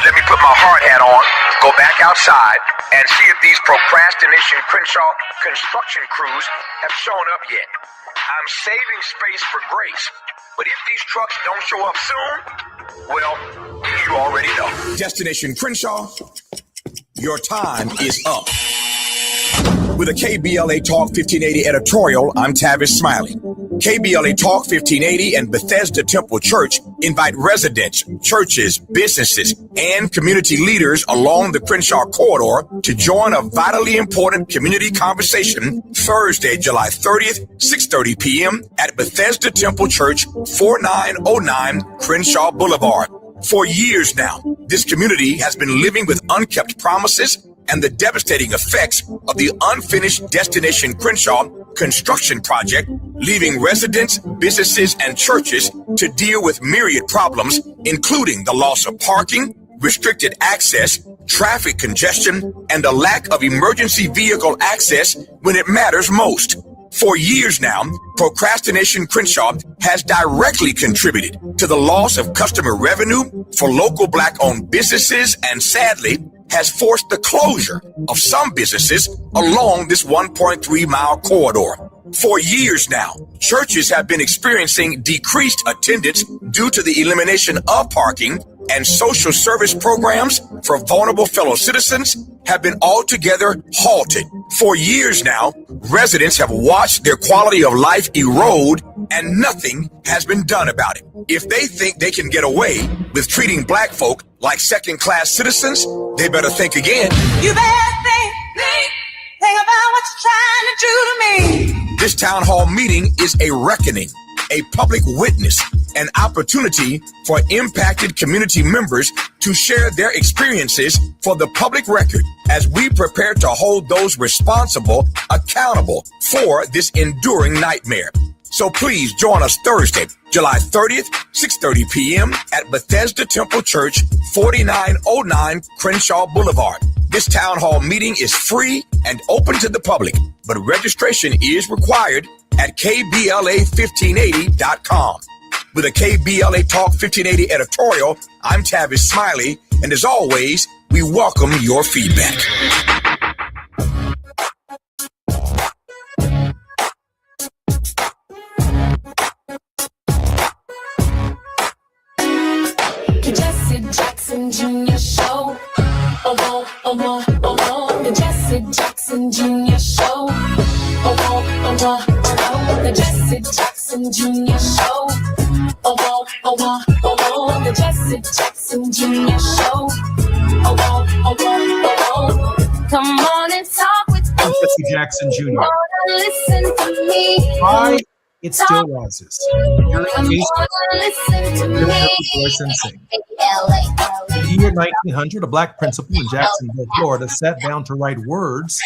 Let me put my hard hat on, go back outside, and see if these procrastination Crenshaw construction crews have shown up yet. I'm saving space for grace, but if these trucks don't show up soon, well, you already know. Destination Crenshaw, your time is up. With a KBLA Talk 1580 editorial, I'm Tavis Smiley. KBLA Talk 1580 and Bethesda Temple Church invite residents, churches, businesses, and community leaders along the Crenshaw corridor to join a vitally important community conversation Thursday, July 30th, 6:30 p.m. at Bethesda Temple Church, 4909 Crenshaw Boulevard. For years now, this community has been living with unkept promises and the devastating effects of the unfinished Destination Crenshaw construction project, leaving residents, businesses, and churches to deal with myriad problems, including the loss of parking, restricted access, traffic congestion, and a lack of emergency vehicle access when it matters most. For years now, Procrastination Crenshaw has directly contributed to the loss of customer revenue for local Black-owned businesses and, sadly, has forced the closure of some businesses along this 1.3-mile corridor. For years now, churches have been experiencing decreased attendance due to the elimination of parking, and social service programs for vulnerable fellow citizens have been altogether halted. For years now, residents have watched their quality of life erode, and nothing has been done about it. If they think they can get away with treating Black folk like second-class citizens, they better think again. You better think about what you're trying to do to me. This town hall meeting is a reckoning, a public witness, an opportunity for impacted community members to share their experiences for the public record as we prepare to hold those responsible accountable for this enduring nightmare. So please join us Thursday, July 30th, 6:30 p.m. at Bethesda Temple Church, 4909 Crenshaw Boulevard. This town hall meeting is free and open to the public, but registration is required at KBLA1580.com. With a KBLA Talk 1580 editorial, I'm Tavis Smiley, and as always, we welcome your feedback. The Jesse Jackson Jr. Show. The Jesse Jackson Jr. Show. The Jesse Jackson Jr. Show. The Jesse Jackson Jr. Show. Come on and talk with me. I'm Jesse Jackson Jr. Listen to me. Why it still rises. Your voice and sing. In the year 1900, a black principal in Jacksonville, Florida, sat down to write words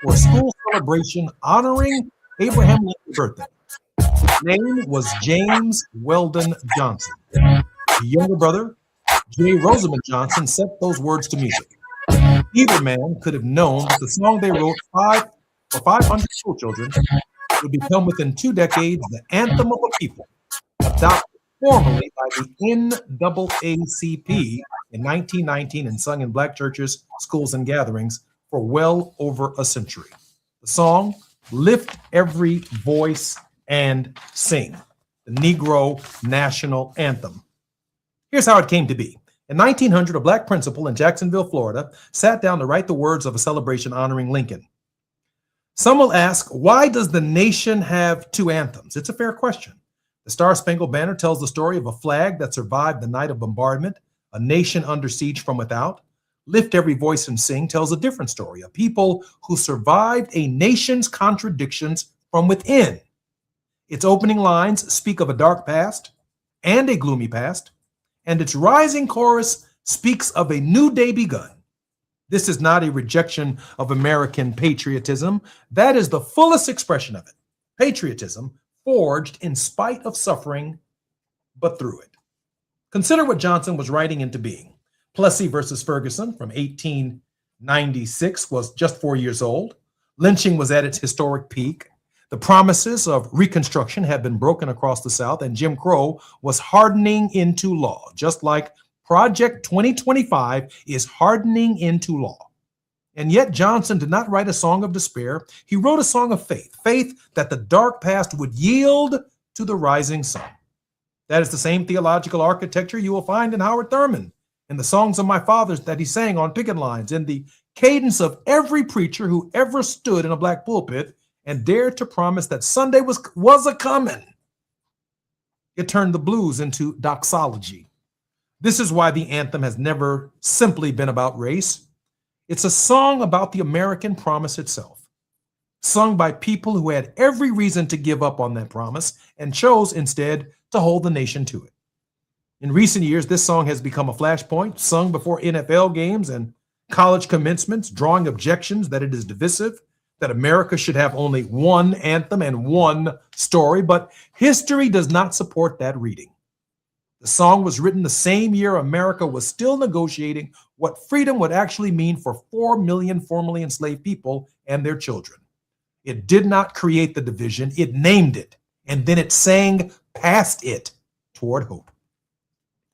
for a school celebration honoring Abraham Lincoln's birthday. His name was James Weldon Johnson. The younger brother, J. Rosamond Johnson, set those words to music. Either man could have known that the song they wrote for 500 school children would become within 2 decades the anthem of a people, adopted formally by the NAACP in 1919 and sung in black churches, schools, and gatherings for well over a century. The song, Lift Every Voice and Sing, the Negro National Anthem. Here's how it came to be. In 1900, a black principal in Jacksonville, Florida, sat down to write the words of a celebration honoring Lincoln. Some will ask, why does the nation have 2 anthems? It's a fair question. The Star-Spangled Banner tells the story of a flag that survived the night of bombardment, a nation under siege from without. Lift Every Voice and Sing tells a different story, a people who survived a nation's contradictions from within. Its opening lines speak of a dark past and a gloomy past, and its rising chorus speaks of a new day begun. This is not a rejection of American patriotism. That is the fullest expression of it. Patriotism forged in spite of suffering, but through it. Consider what Johnson was writing into being. Plessy versus Ferguson from 1896 was just 4 years old. Lynching was at its historic peak. The promises of Reconstruction had been broken across the South, and Jim Crow was hardening into law, just like Project 2025 is hardening into law. And yet Johnson did not write a song of despair. He wrote a song of faith, faith that the dark past would yield to the rising sun. That is the same theological architecture you will find in Howard Thurman, in the songs of my fathers that he sang on picket lines, in the cadence of every preacher who ever stood in a black pulpit and dared to promise that Sunday was a-comin'. It turned the blues into doxology. This is why the anthem has never simply been about race. It's a song about the American promise itself, sung by people who had every reason to give up on that promise and chose instead to hold the nation to it. In recent years, this song has become a flashpoint, sung before NFL games and college commencements, drawing objections that it is divisive, that America should have only one anthem and one story, but history does not support that reading. The song was written the same year America was still negotiating what freedom would actually mean for 4 million formerly enslaved people and their children. It did not create the division, it named it, and then it sang past it toward hope.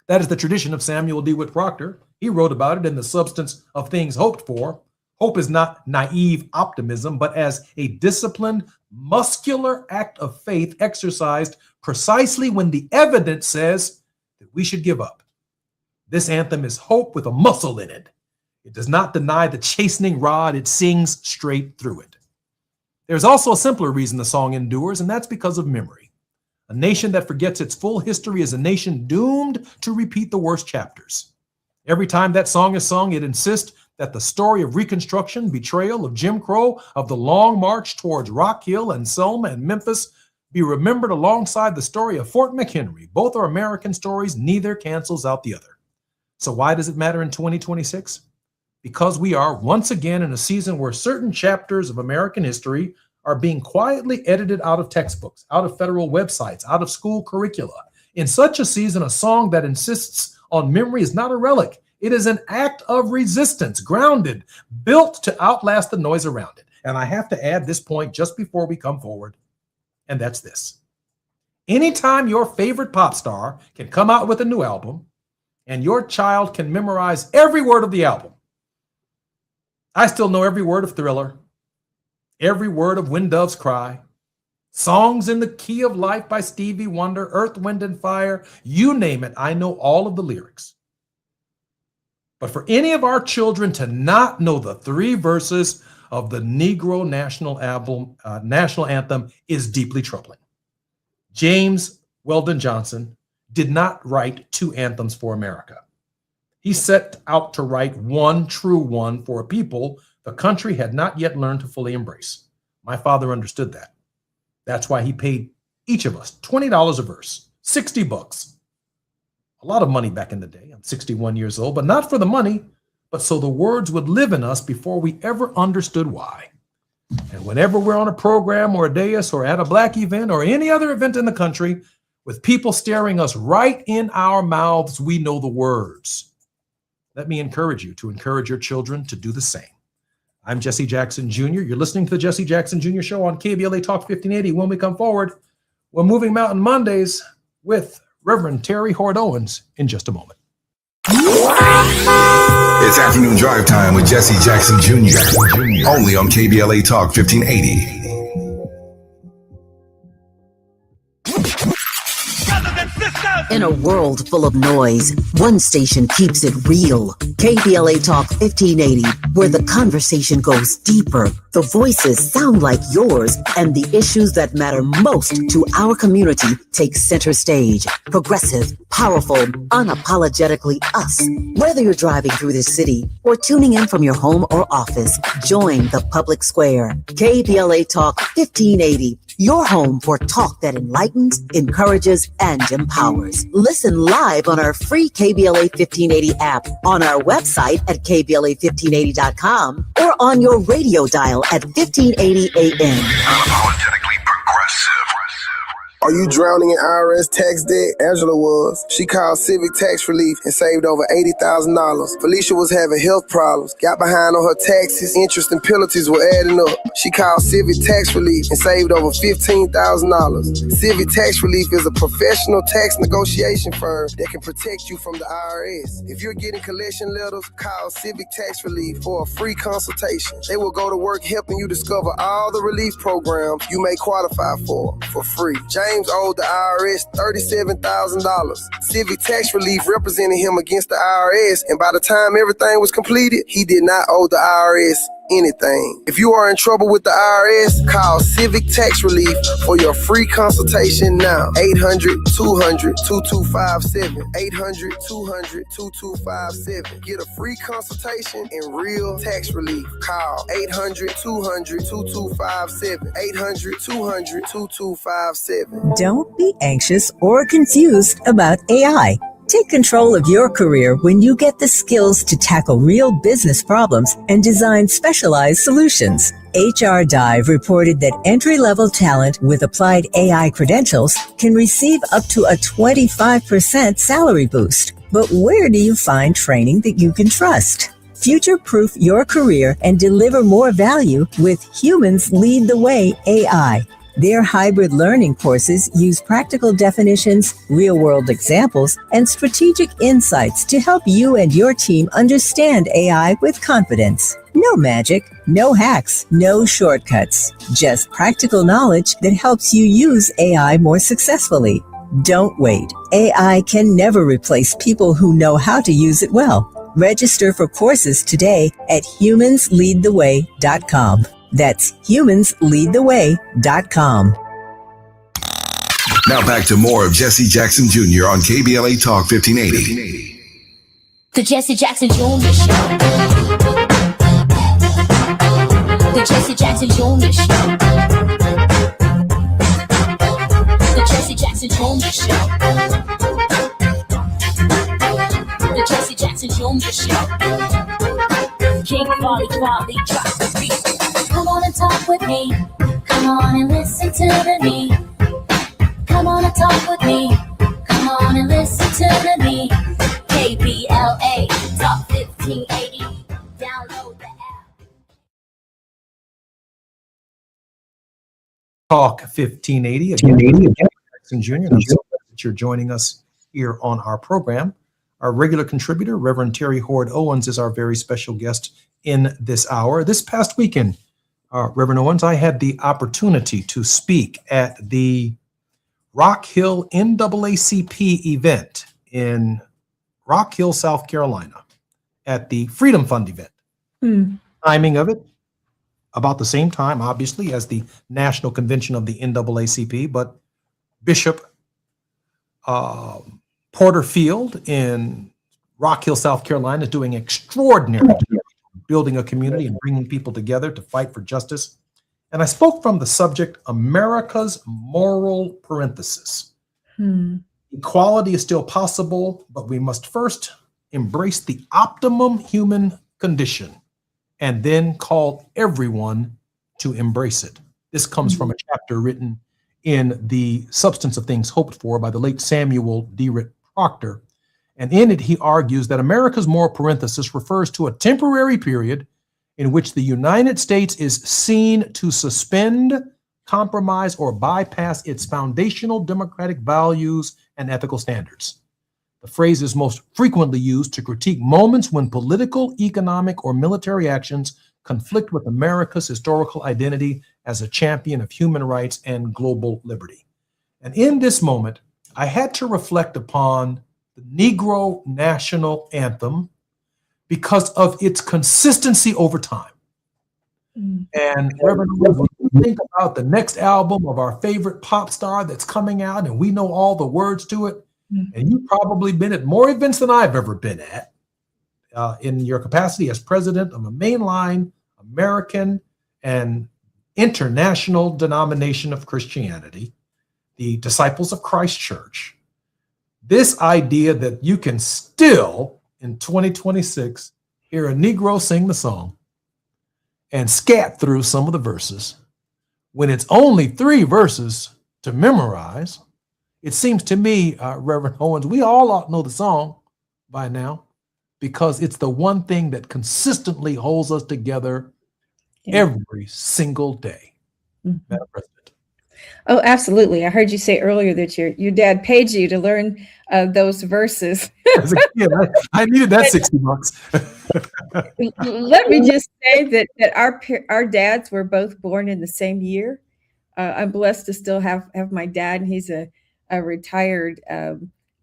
That is the tradition of Samuel DeWitt Proctor. He wrote about it in The Substance of Things Hoped For. Hope is not naive optimism, but as a disciplined, muscular act of faith exercised precisely when the evidence says that we should give up. This anthem is hope with a muscle in it. It does not deny the chastening rod, it sings straight through it. There's also a simpler reason the song endures, and that's because of memory. A nation that forgets its full history is a nation doomed to repeat the worst chapters. Every time that song is sung, it insists that the story of Reconstruction, betrayal of Jim Crow, of the long march towards Rock Hill and Selma and Memphis be remembered alongside the story of Fort McHenry. Both are American stories, neither cancels out the other. So why does it matter in 2026? Because we are once again in a season where certain chapters of American history are being quietly edited out of textbooks, out of federal websites, out of school curricula. In such a season, a song that insists on memory is not a relic. It is an act of resistance, grounded, built to outlast the noise around it. And I have to add this point just before we come forward, and that's this. Anytime your favorite pop star can come out with a new album and your child can memorize every word of the album. I still know every word of Thriller, every word of When Doves Cry, Songs in the Key of Life by Stevie Wonder, Earth, Wind, and Fire, you name it, I know all of the lyrics. But for any of our children to not know the 3 verses of the Negro national anthem is deeply troubling. James Weldon Johnson did not write 2 anthems for America. He set out to write one true one for a people the country had not yet learned to fully embrace. My father understood that. That's why he paid each of us $20 a verse, $60. A lot of money back in the day. I'm 61 years old, but not for the money, but so the words would live in us before we ever understood why. And whenever we're on a program or a dais or at a Black event or any other event in the country with people staring us right in our mouths, we know the words. Let me encourage you to encourage your children to do the same. I'm Jesse Jackson Jr. You're listening to the Jesse Jackson Jr. Show on KBLA Talk 1580. When we come forward, we're Moving Mountain Mondays with Reverend Terry Hord Owens in just a moment. It's afternoon drive time with Jesse Jackson Jr. Only on KBLA Talk 1580. In a world full of noise, one station keeps it real. KBLA Talk 1580, where the conversation goes deeper, the voices sound like yours, and the issues that matter most to our community take center stage. Progressive, powerful, unapologetically us. Whether you're driving through the city or tuning in from your home or office, join the public square. KBLA Talk 1580. Your home for talk that enlightens, encourages, and empowers. Listen live on our free KBLA 1580 app, on our website at KBLA1580.com, or on your radio dial at 1580 AM. Unapologetically progressive. Are you drowning in IRS tax debt? Angela was. She called Civic Tax Relief and saved over $80,000. Felicia was having health problems, got behind on her taxes, interest and penalties were adding up. She called Civic Tax Relief and saved over $15,000. Civic Tax Relief is a professional tax negotiation firm that can protect you from the IRS. If you're getting collection letters, call Civic Tax Relief for a free consultation. They will go to work helping you discover all the relief programs you may qualify for free. James owed the IRS $37,000. Civic Tax Relief represented him against the IRS, and by the time everything was completed, he did not owe the IRS anything. If you are in trouble with the IRS, call Civic Tax Relief for your free consultation now. 800-200-2257. 800-200-2257. Get a free consultation and real tax relief. Call 800-200-2257. 800-200-2257. Don't be anxious or confused about AI. Take control of your career when you get the skills to tackle real business problems and design specialized solutions. HR Dive reported that entry-level talent with applied AI credentials can receive up to a 25% salary boost. But where do you find training that you can trust? Future-proof your career and deliver more value with Humans Lead the Way AI. Their hybrid learning courses use practical definitions, real-world examples, and strategic insights to help you and your team understand AI with confidence. No magic, no hacks, no shortcuts. Just practical knowledge that helps you use AI more successfully. Don't wait. AI can never replace people who know how to use it well. Register for courses today at humansleadtheway.com. That's humansleadtheway.com. Now back to more of Jesse Jackson Jr. on KBLA Talk 1580. The Jesse Jackson Jr. Show. The Jesse Jackson Jr. Show. The Jesse Jackson Jr. Show. The Jesse Jackson Jr. Show. King Quality drops the beat. Come on and talk with me. Come on and listen to me. Come on and talk with me. Come on and listen to me. KBLA Talk 1580. Download the Talk 1580. Again, Jackson Jr. And I'm so glad that you're joining us here on our program. Our regular contributor, Reverend Terry Hord Owens, is our very special guest in this hour. This past weekend, Reverend Owens, I had the opportunity to speak at the Rock Hill NAACP event in Rock Hill, South Carolina, at the Freedom Fund event. Timing of it, about the same time, obviously, as the National Convention of the NAACP, but Bishop Porterfield in Rock Hill, South Carolina, is doing extraordinary job building a community and bringing people together to fight for justice. And I spoke from the subject, America's moral parenthesis. Equality is still possible, but we must first embrace the optimum human condition and then call everyone to embrace it. This comes from a chapter written in The Substance of Things Hoped For by the late Samuel Derritt Proctor. And in it, he argues that America's moral parenthesis refers to a temporary period in which the United States is seen to suspend, compromise, or bypass its foundational democratic values and ethical standards. The phrase is most frequently used to critique moments when political, economic, or military actions conflict with America's historical identity as a champion of human rights and global liberty. And in this moment, I had to reflect upon the Negro National Anthem because of its consistency over time. And Reverend, when you think about the next album of our favorite pop star that's coming out, and we know all the words to it, and you've probably been at more events than I've ever been at in your capacity as president of a mainline American and international denomination of Christianity, the Disciples of Christ Church. This idea that you can still, in 2026, hear a Negro sing the song and scat through some of the verses when it's only 3 verses to memorize. It seems to me, Reverend Owens, we all ought to know the song by now because it's the one thing that consistently holds us together every single day. Madam President. Oh, absolutely. I heard you say earlier that your dad paid you to learn those verses. As a kid, I needed that $60. Let me just say that our dads were both born in the same year. I'm blessed to still have my dad, and he's a retired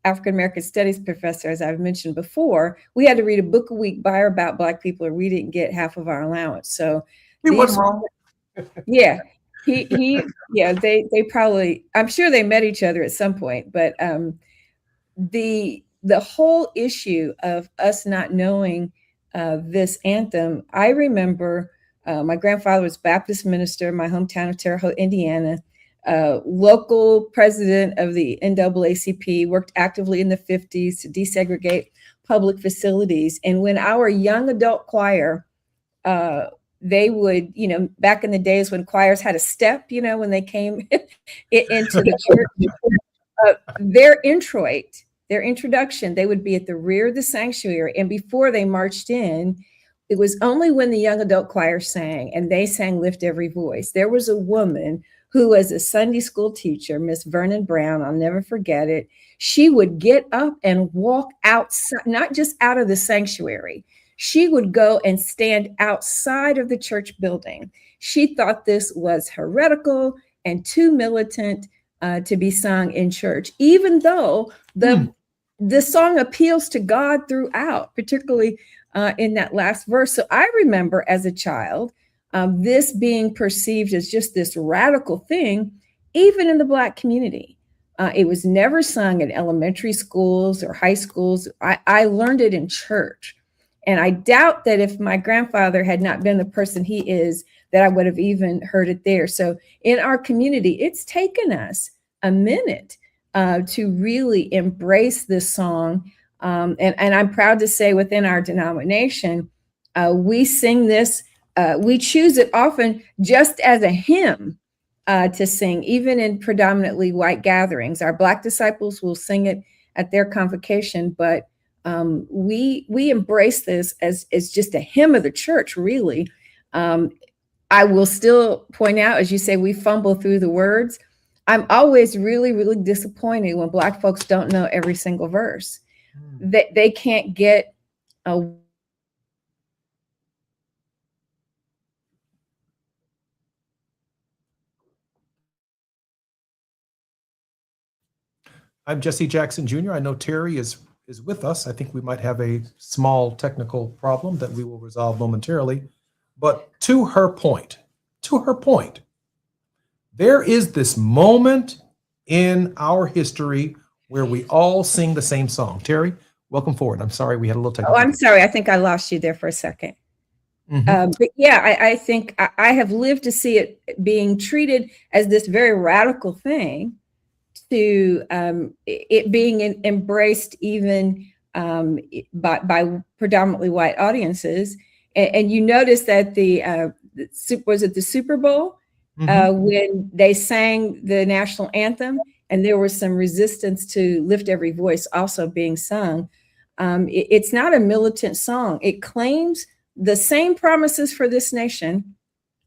African-American studies professor, as I've mentioned before. We had to read a book a week by or about Black people, or we didn't get half of our allowance. So he wasn't wrong. Yeah. They probably, I'm sure they met each other at some point, but the whole issue of us not knowing this anthem, I remember my grandfather was Baptist minister in my hometown of Terre Haute, Indiana, local president of the NAACP, worked actively in the 50s to desegregate public facilities. And when our young adult choir, they would, back in the days when choirs had a step, when they came into the church, their introduction, they would be at the rear of the sanctuary. And before they marched in, it was only when the young adult choir sang, and they sang Lift Every Voice. There was a woman who was a Sunday school teacher, Miss Vernon Brown, I'll never forget it. She would get up and walk outside, not just out of the sanctuary. She would go and stand outside of the church building. She thought this was heretical and too militant to be sung in church, even though the song appeals to God throughout, particularly in that last verse. So I remember as a child, this being perceived as just this radical thing, even in the Black community. It was never sung in elementary schools or high schools. I learned it in church. And I doubt that if my grandfather had not been the person he is, that I would have even heard it there. So in our community, it's taken us a minute to really embrace this song. And I'm proud to say within our denomination, we sing this, we choose it often just as a hymn to sing, even in predominantly white gatherings. Our Black disciples will sing it at their convocation, but we embrace this as just a hymn of the church, really. I will still point out, as you say, we fumble through the words. I'm always really, really disappointed when Black folks don't know every single verse. They can't get a I'm Jesse Jackson Jr. I know Terry is with us. I think we might have a small technical problem that we will resolve momentarily. But to her point, there is this moment in our history where we all sing the same song. Terry, welcome forward. I'm sorry we had a little technical. Oh, I'm sorry. I think I lost you there for a second. Mm-hmm. But yeah, I think I have lived to see it being treated as this very radical thing, to it being embraced even by predominantly white audiences. And you notice that was it the Super Bowl, when they sang the national anthem, and there was some resistance to Lift Every Voice also being sung. It's not a militant song. It claims the same promises for this nation,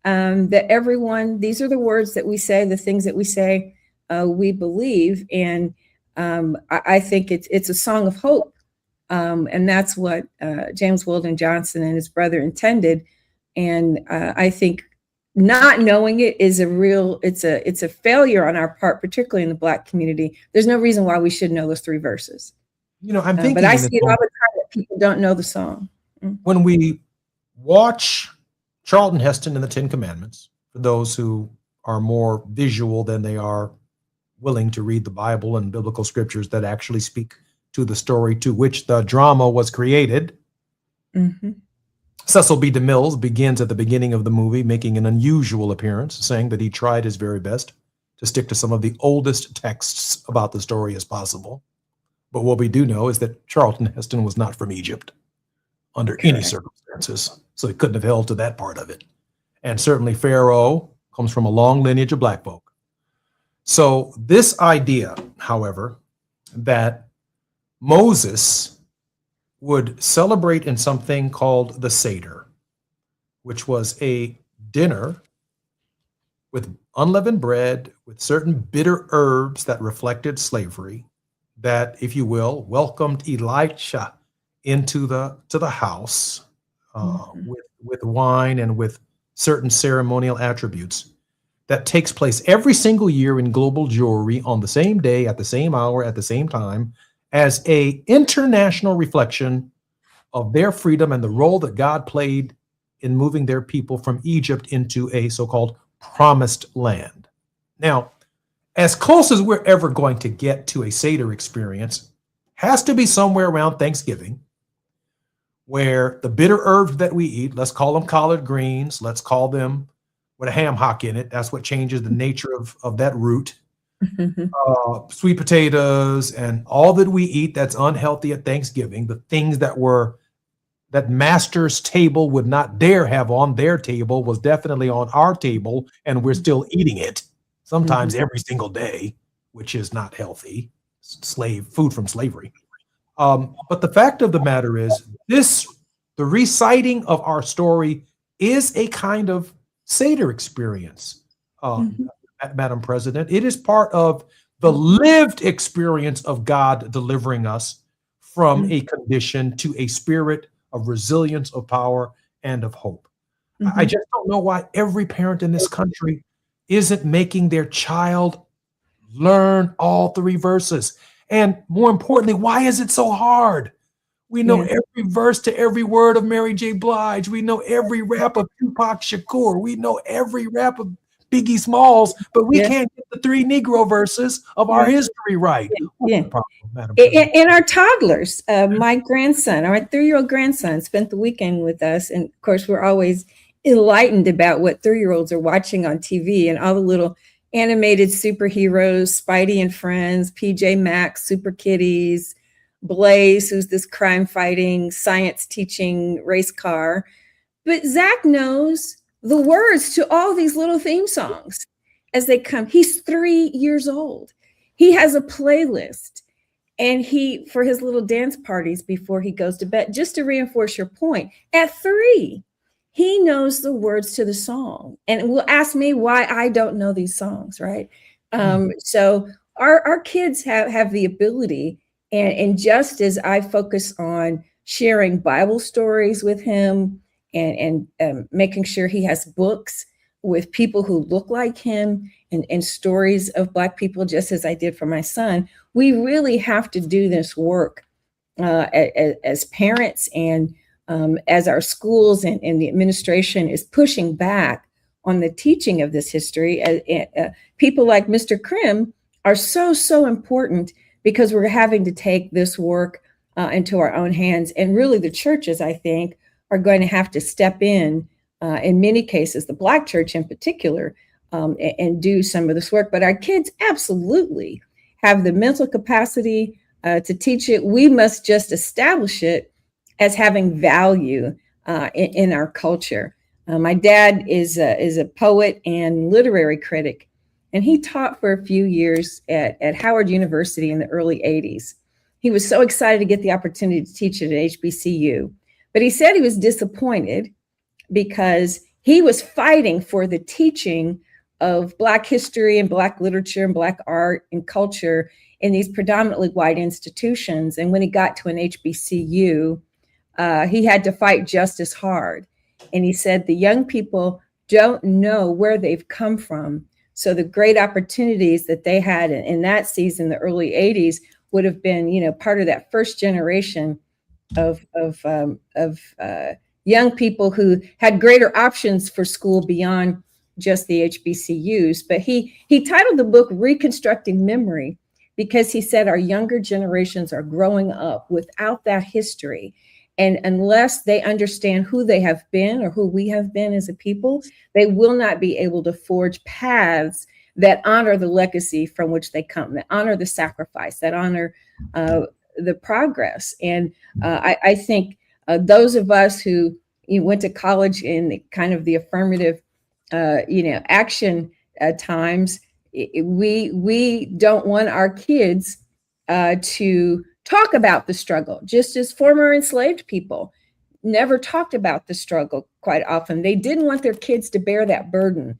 that everyone, these are the words that we say, the things that we say, we believe. And I think it's a song of hope. And that's what James Weldon Johnson and his brother intended. And I think not knowing it is it's a failure on our part, particularly in the Black community. There's no reason why we should know those 3 verses. I'm thinking, but I see it all the time that people don't know the song. When we watch Charlton Heston and the 10 Commandments, for those who are more visual than they are willing to read the Bible and biblical scriptures that actually speak to the story to which the drama was created. Mm-hmm. Cecil B. DeMille begins at the beginning of the movie making an unusual appearance, saying that he tried his very best to stick to some of the oldest texts about the story as possible. But what we do know is that Charlton Heston was not from Egypt under any circumstances, so he couldn't have held to that part of it. And certainly Pharaoh comes from a long lineage of Black folk. So this idea, however, that Moses would celebrate in something called the Seder, which was a dinner with unleavened bread, with certain bitter herbs that reflected slavery, that, if you will, welcomed Elisha into the house with wine and with certain ceremonial attributes, that takes place every single year in Global Jewelry on the same day, at the same hour, at the same time, as a international reflection of their freedom and the role that God played in moving their people from Egypt into a so-called promised land. Now, as close as we're ever going to get to a Seder experience has to be somewhere around Thanksgiving, where the bitter herbs that we eat, let's call them collard greens, let's call them with a ham hock in it. That's what changes the nature of that root. Sweet potatoes and all that we eat that's unhealthy at Thanksgiving, the things that master's table would not dare have on their table was definitely on our table, and we're still eating it sometimes every single day, which is not healthy. Food from slavery. But the fact of the matter is, the reciting of our story is a kind of Seder experience, Madam President. It is part of the lived experience of God delivering us from a condition to a spirit of resilience, of power, and of hope. I just don't know why every parent in this country isn't making their child learn all 3 verses. And more importantly, why is it so hard? We know every verse to every word of Mary J. Blige. We know every rap of Tupac Shakur. We know every rap of Biggie Smalls, but we can't get the 3 Negro verses of our history right. And our toddlers, my grandson, our 3-year-old grandson, spent the weekend with us. And of course, we're always enlightened about what 3-year-olds are watching on TV and all the little animated superheroes, Spidey and Friends, PJ Masks, Super Kitties, Blaze, who's this crime fighting, science teaching race car. But Zach knows the words to all these little theme songs as they come. He's 3 years old. He has a playlist, and for his little dance parties before he goes to bed, just to reinforce your point, at 3, he knows the words to the song and will ask me why I don't know these songs, right? So our kids have the ability, and just as I focus on sharing Bible stories with him and making sure he has books with people who look like him and stories of Black people, just as I did for my son, we really have to do this work as parents and as our schools and the administration is pushing back on the teaching of this history. People like Mr. Krim are so important, because we're having to take this work into our own hands. And really the churches, I think, are going to have to step in many cases, the Black church in particular, and do some of this work. But our kids absolutely have the mental capacity to teach it. We must just establish it as having value in our culture. My dad is a poet and literary critic, and he taught for a few years at Howard University in the early 80s. He was so excited to get the opportunity to teach at HBCU, but he said he was disappointed because he was fighting for the teaching of Black history and Black literature and Black art and culture in these predominantly white institutions. And when he got to an HBCU, he had to fight just as hard. And he said the young people don't know where they've come from. So the great opportunities that they had in that season, the early 80s, would have been, part of that first generation of young people who had greater options for school beyond just the HBCUs. But he titled the book Reconstructing Memory, because he said our younger generations are growing up without that history. And unless they understand who they have been or who we have been as a people, they will not be able to forge paths that honor the legacy from which they come, that honor the sacrifice, that honor the progress. And I think those of us who went to college in the kind of the affirmative, action times, we don't want our kids to talk about the struggle, just as former enslaved people never talked about the struggle quite often. They didn't want their kids to bear that burden.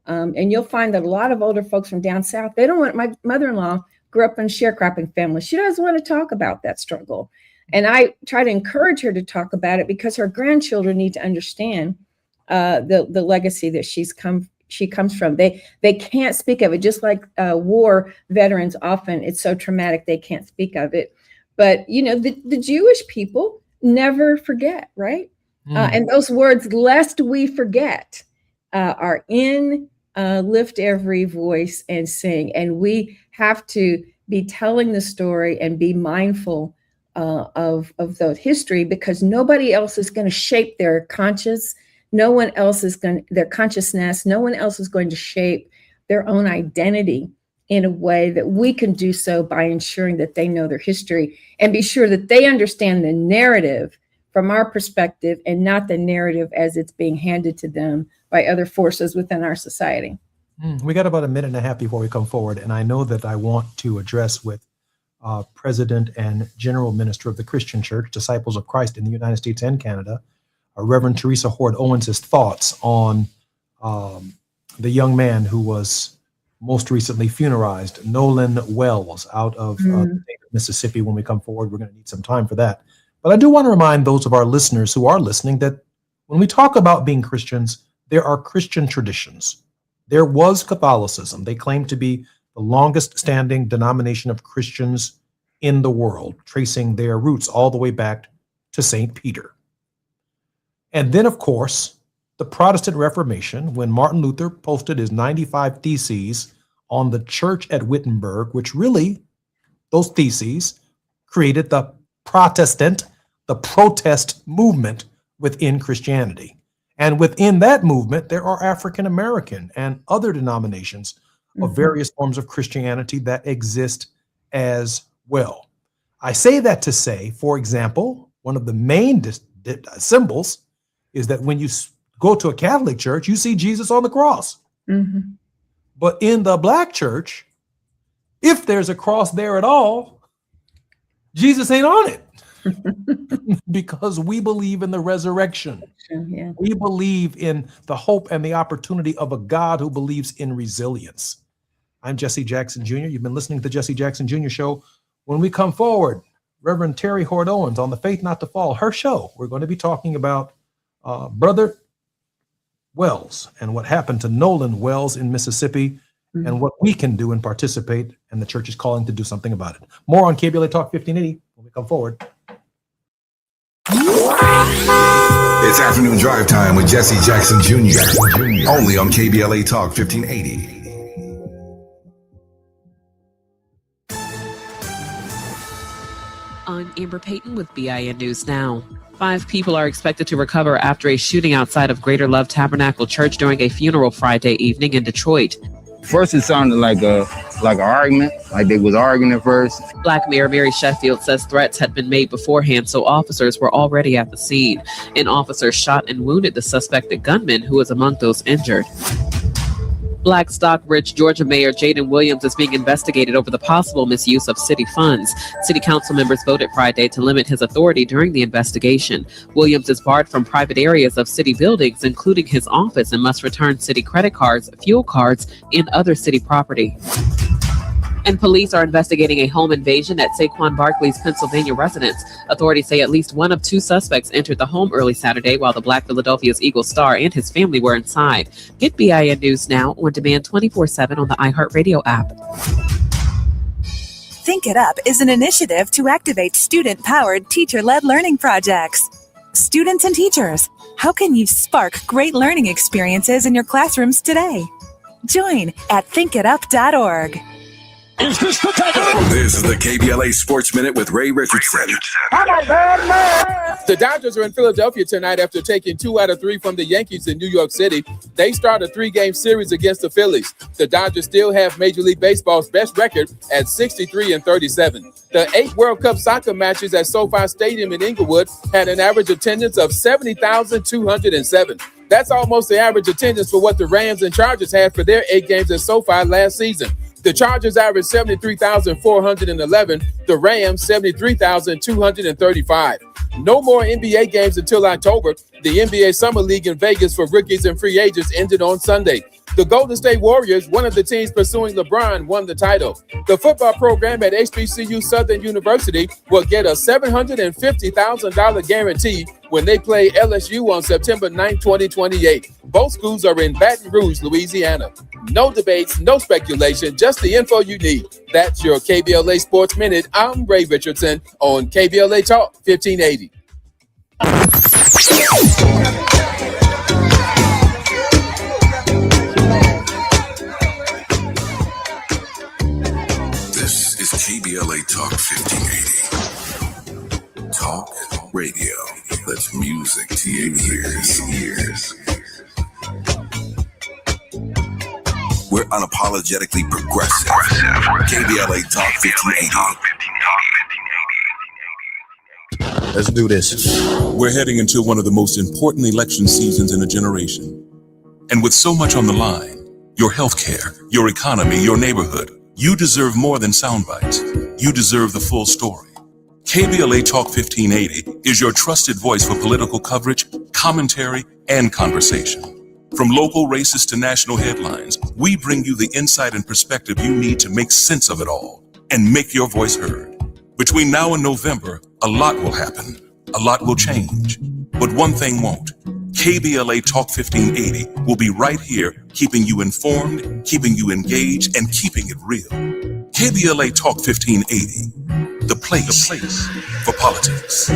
And you'll find that a lot of older folks from down south, they don't want, my mother-in-law grew up in a sharecropping family. She doesn't want to talk about that struggle. And I try to encourage her to talk about it, because her grandchildren need to understand the legacy that she comes from. They can't speak of it, just like war veterans often, it's so traumatic they can't speak of it. But, the Jewish people never forget, right? And those words, lest we forget, are in Lift Every Voice and Sing. And we have to be telling the story and be mindful of the history, because nobody else is going to shape their conscience. No one else is their consciousness. No one else is going to shape their own identity in a way that we can do so by ensuring that they know their history and be sure that they understand the narrative from our perspective and not the narrative as it's being handed to them by other forces within our society. We got about a minute and a half before we come forward, and I know that I want to address with President and General Minister of the Christian Church, Disciples of Christ in the United States and Canada, Reverend Teresa Hord Owens' thoughts on the young man who was most recently funeralized, Nolan Wells, out of the state of Mississippi. When we come forward, we're going to need some time for that. But I do want to remind those of our listeners who are listening that when we talk about being Christians, there are Christian traditions. There was Catholicism. They claim to be the longest standing denomination of Christians in the world, tracing their roots all the way back to St. Peter. And then, of course, the Protestant Reformation, when Martin Luther posted his 95 Theses on the church at Wittenberg, which really, those theses created the protest movement within Christianity. And within that movement, there are African American and other denominations of various forms of Christianity that exist as well. I say that to say, for example, one of the main symbols is that when you go to a Catholic church, you see Jesus on the cross. But in the Black church, if there's a cross there at all, Jesus ain't on it. because we believe in the resurrection. Yeah. We believe in the hope and the opportunity of a God who believes in resilience. I'm Jesse Jackson Jr. You've been listening to the Jesse Jackson Jr. Show. When we come forward, Reverend Terry Hord Owens on the Faith Not to Fall, her show, we're going to be talking about Brother Wells and what happened to Nolan Wells in Mississippi and what we can do and participate, and the church is calling to do something about it. More on KBLA Talk 1580 when we come forward. It's afternoon drive time with Jesse Jackson Jr. Only on KBLA Talk 1580. I'm Amber Payton with BIN News Now. 5 people are expected to recover after a shooting outside of Greater Love Tabernacle Church during a funeral Friday evening in Detroit. First, it sounded like an argument, like they was arguing at first. Black Mayor Mary Sheffield says threats had been made beforehand, so officers were already at the scene. An officer shot and wounded the suspected gunman, who was among those injured. Black Stockbridge, Georgia Mayor Jaden Williams is being investigated over the possible misuse of city funds. City council members voted Friday to limit his authority during the investigation. Williams is barred from private areas of city buildings, including his office, and must return city credit cards, fuel cards, and other city property. And police are investigating a home invasion at Saquon Barkley's Pennsylvania residence. Authorities say at least one of 2 suspects entered the home early Saturday while the Black Philadelphia's Eagle star and his family were inside. Get BIN News Now on demand 24/7 on the iHeartRadio app. Think It Up is an initiative to activate student-powered, teacher-led learning projects. Students and teachers, how can you spark great learning experiences in your classrooms today? Join at thinkitup.org. Is this the time? This is the KBLA Sports Minute with Ray Richardson. The Dodgers are in Philadelphia tonight after taking 2 out of 3 from the Yankees in New York City. They start a 3-game series against the Phillies. The Dodgers still have Major League Baseball's best record at 63-37. The 8 World Cup soccer matches at SoFi Stadium in Inglewood had an average attendance of 70,207. That's almost the average attendance for what the Rams and Chargers had for their 8 games at SoFi last season. The Chargers averaged 73,411. The Rams, 73,235. No more NBA games until October. The NBA Summer League in Vegas for rookies and free agents ended on Sunday. The Golden State Warriors, one of the teams pursuing LeBron, won the title. The football program at HBCU Southern University will get a $750,000 guarantee when they play LSU on September 9, 2028. Both schools are in Baton Rouge, Louisiana. No debates, no speculation, just the info you need. That's your KBLA Sports Minute. I'm Ray Richardson on KBLA Talk 1580. This is KBLA Talk 1580. Talk radio. That's music to your ears. We're unapologetically progressive. KBLA Talk 1580. Let's do this. We're heading into one of the most important election seasons in a generation. And with so much on the line, your healthcare, your economy, your neighborhood, you deserve more than sound bites. You deserve the full story. KBLA Talk 1580 is your trusted voice for political coverage, commentary, and conversation. From local races to national headlines, we bring you the insight and perspective you need to make sense of it all and make your voice heard. Between now and November, a lot will happen. A lot will change. But one thing won't. KBLA Talk 1580 will be right here, keeping you informed, keeping you engaged, and keeping it real. KBLA Talk 1580, the place for politics.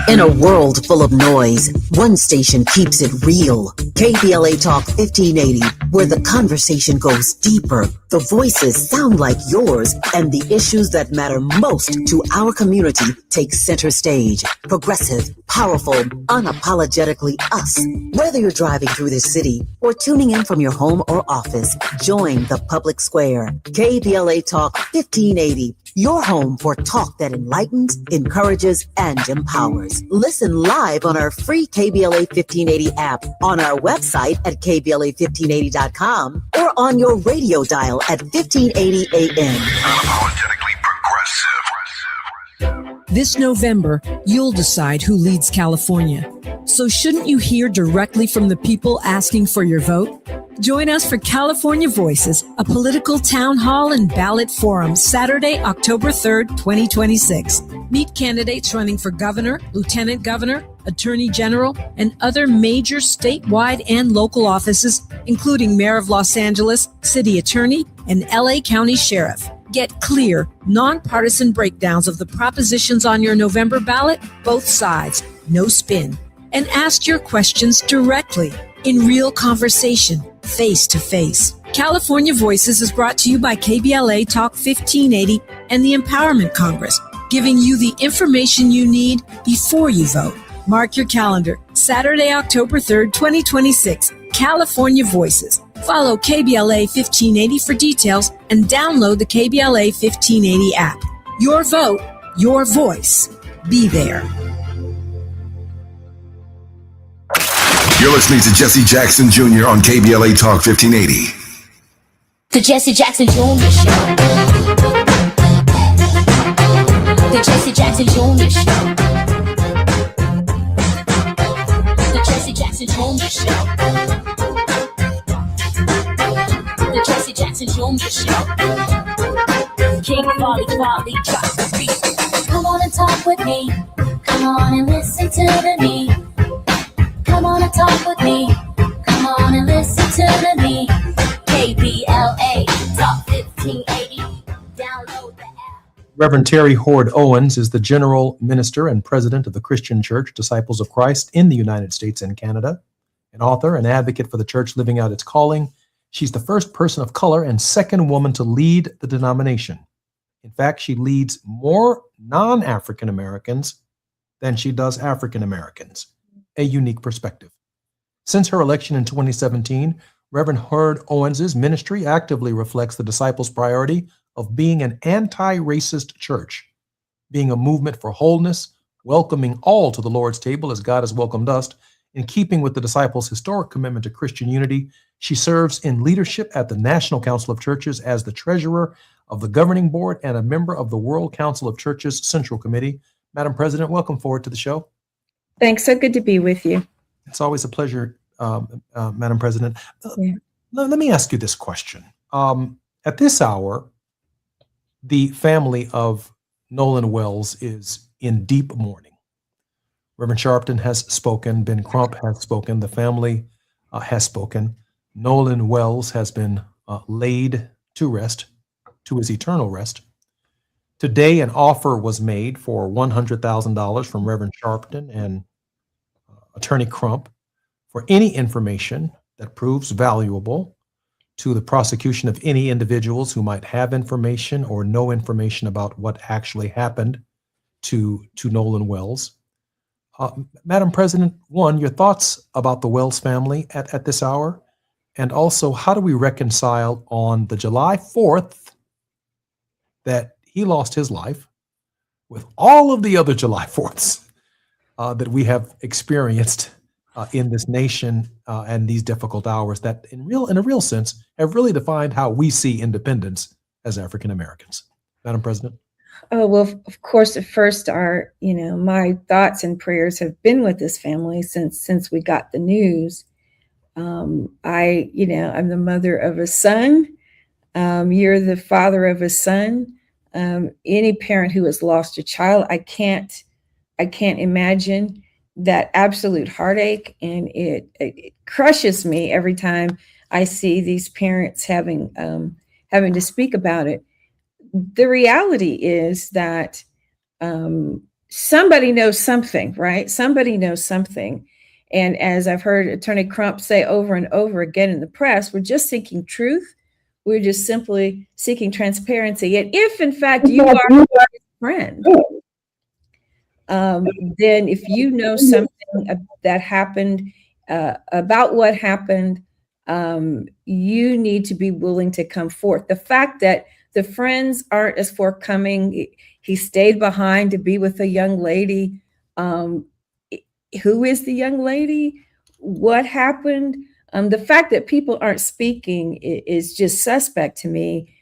In a world full of noise, one station keeps it real. KBLA Talk 1580, where the conversation goes deeper, the voices sound like yours, and the issues that matter most to our community take center stage. Progressive, powerful, unapologetically us. Whether you're driving through the city or tuning in from your home or office, join the public square. KBLA Talk 1580, your home for talk that enlightens, encourages, and empowers. hours. Listen live on our free KBLA 1580 app, on our website at KBLA1580.com, or on your radio dial at 1580 AM. This November, you'll decide who leads California. So shouldn't you hear directly from the people asking for your vote? Join us for California Voices, a political town hall and ballot forum, Saturday, October 3rd, 2026. Meet candidates running for governor, lieutenant governor, attorney general, and other major statewide and local offices, including mayor of Los Angeles, city attorney, and LA County sheriff. Get clear, nonpartisan breakdowns of the propositions on your November ballot, both sides, no spin. And ask your questions directly, in real conversation, face to face. California Voices is brought to you by KBLA Talk 1580 and the Empowerment Congress, giving you the information you need before you vote. Mark your calendar, Saturday, October 3rd, 2026, California Voices. Follow KBLA 1580 for details and download the KBLA 1580 app. Your vote, your voice. Be there. You're listening to Jesse Jackson Jr. on KBLA Talk 1580. The Jesse Jackson Jr. Show. The Jesse Jackson Jr. Show. The Jesse Jackson Jr. Show. The Jesse Jackson Jr. Show. King Volley, drop the beat. Come on and talk with me. Come on and listen to the me. Come on and talk with me. Come on and listen to the me. KBLA Talk 1580. Download the app. Reverend Terry Hord Owens is the General Minister and President of the Christian Church Disciples of Christ in the United States and Canada, an author and advocate for the church living out its calling. She's the first person of color and second woman to lead the denomination. In fact, she leads more non-African Americans than she does African Americans, a unique perspective. Since her election in 2017, Reverend Hord Owens' ministry actively reflects the disciples' priority of being an anti-racist church, being a movement for wholeness, welcoming all to the Lord's table as God has welcomed us. In keeping with the disciples' historic commitment to Christian unity, she serves in leadership at the National Council of Churches as the treasurer of the governing board and a member of the World Council of Churches Central Committee. Madam President, welcome forward to the show. Thanks. So good to be with you. It's always a pleasure, Madam President. Let me ask you this question. At this hour, the family of Nolan Wells is in deep mourning. Reverend Sharpton has spoken. Ben Crump has spoken. The family has spoken. Nolan Wells has been laid to rest, to his eternal rest. Today, an offer was made for $100,000 from Reverend Sharpton and Attorney Crump for any information that proves valuable to the prosecution of any individuals who might have information or no information about what actually happened to Nolan Wells. Madam President, one, your thoughts about the Wells family at this hour, and also how do we reconcile on the July 4th that he lost his life with all of the other July 4ths that we have experienced in this nation and these difficult hours that in a real sense have really defined how we see independence as African Americans. Madam President. Oh, well, of course, at first my thoughts and prayers have been with this family since we got the news. I'm the mother of a son. You're the father of a son. Any parent who has lost a child, I can't imagine that absolute heartache, and it crushes me every time I see these parents having to speak about it. The reality is that somebody knows something, right? Somebody knows something. And as I've heard Attorney Crump say over and over again in the press, we're just seeking truth. We're just simply seeking transparency. And if, in fact, you are his friend, then if you know something that happened, about what happened, you need to be willing to come forth. The fact that the friends aren't as forthcoming, he stayed behind to be with a young lady Who is the young lady? What happened? The fact that people aren't speaking is just suspect to me,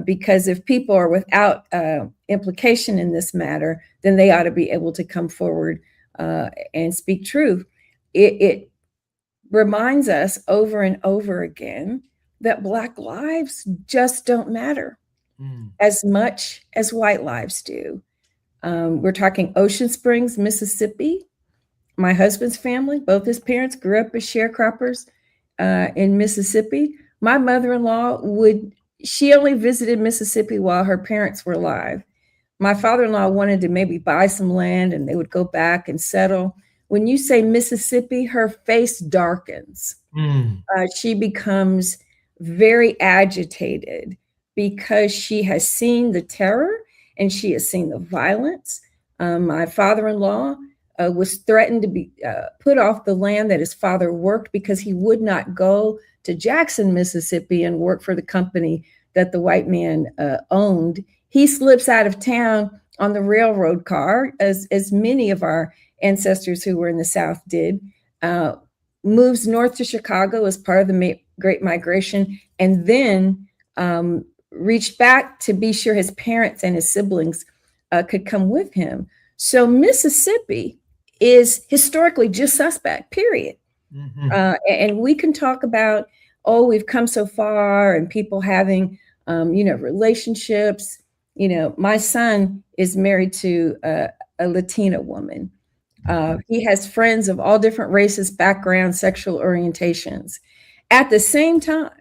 because if people are without implication in this matter, then they ought to be able to come forward and speak truth. It reminds us over and over again that Black lives just don't matter as much as white lives do. We're talking Ocean Springs, Mississippi. My husband's family, both his parents grew up as sharecroppers in Mississippi. My mother-in-law she only visited Mississippi while her parents were alive. My father-in-law wanted to maybe buy some land and they would go back and settle. When you say Mississippi, her face darkens. She becomes very agitated because she has seen the terror and she has seen the violence. My father-in-law was threatened to be put off the land that his father worked because he would not go to Jackson, Mississippi and work for the company that the white man owned. He slips out of town on the railroad car, as many of our ancestors who were in the South did, moves north to Chicago as part of the Great Migration, and then reached back to be sure his parents and his siblings could come with him. So Mississippi is historically just suspect, period. And we can talk about, we've come so far and people having, relationships. My son is married to a Latina woman. He has friends of all different races, backgrounds, sexual orientations. At the same time,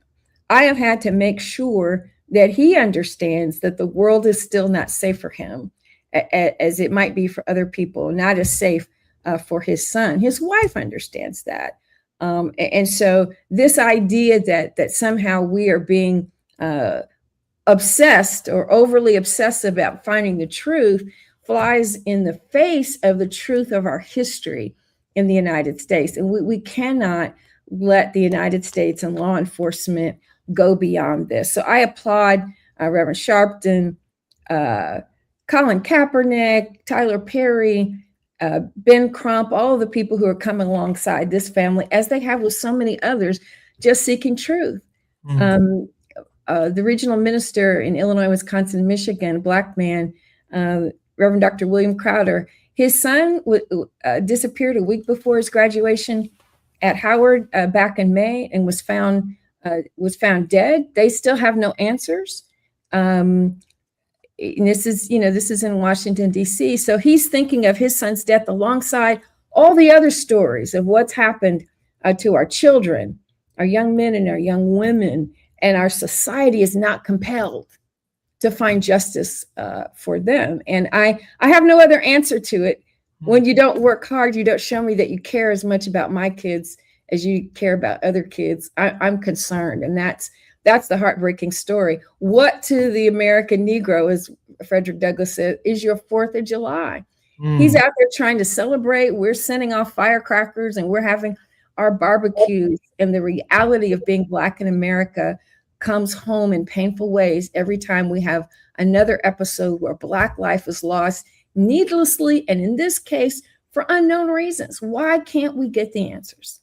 I have had to make sure that he understands that the world is still not safe for him, as it might be for other people, not as safe for his son. His wife understands that. And so this idea that somehow we are being obsessed or overly obsessive about finding the truth flies in the face of the truth of our history in the United States. And we cannot let the United States and law enforcement go beyond this. So I applaud Reverend Sharpton, Colin Kaepernick, Tyler Perry, Ben Crump, all of the people who are coming alongside this family, as they have with so many others, just seeking truth. The regional minister in Illinois, Wisconsin, Michigan, a Black man, Reverend Dr. William Crowder, his son disappeared a week before his graduation at Howard back in May and was found dead. They still have no answers. And this is in Washington, D.C. So he's thinking of his son's death alongside all the other stories of what's happened to our children, our young men and our young women, and our society is not compelled to find justice for them. And I have no other answer to it. When you don't work hard, you don't show me that you care as much about my kids as you care about other kids. I'm concerned, and that's the heartbreaking story. What to the American Negro, as Frederick Douglass said, is your 4th of July? He's out there trying to celebrate. We're sending off firecrackers and we're having our barbecues. And the reality of being Black in America comes home in painful ways every time we have another episode where Black life is lost needlessly, and in this case, for unknown reasons. Why can't we get the answers?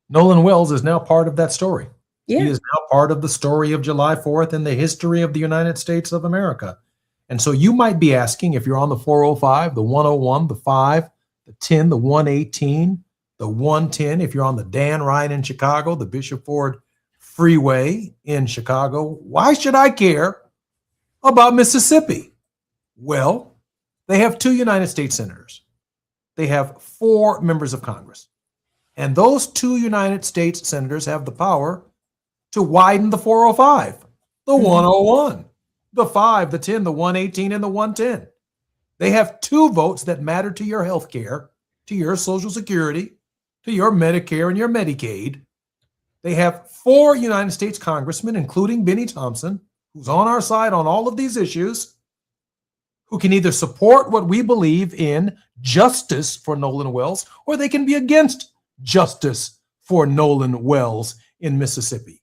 Nolan Wells is now part of that story. Yeah. He is now part of the story of July 4th and the history of the United States of America. And so you might be asking, if you're on the 405, the 101, the 5, the 10, the 118, the 110, if you're on the Dan Ryan in Chicago, the Bishop Ford Freeway in Chicago, why should I care about Mississippi? Well, they have 2 United States senators. They have 4 members of Congress. And those 2 United States senators have the power to widen the 405, the 101, the 5, the 10, the 118, and the 110. They have 2 votes that matter to your health care, to your Social Security, to your Medicare and your Medicaid. They have 4 United States congressmen, including Benny Thompson, who's on our side on all of these issues, who can either support what we believe in, justice for Nolan Wells, or they can be against justice for Nolan Wells in Mississippi.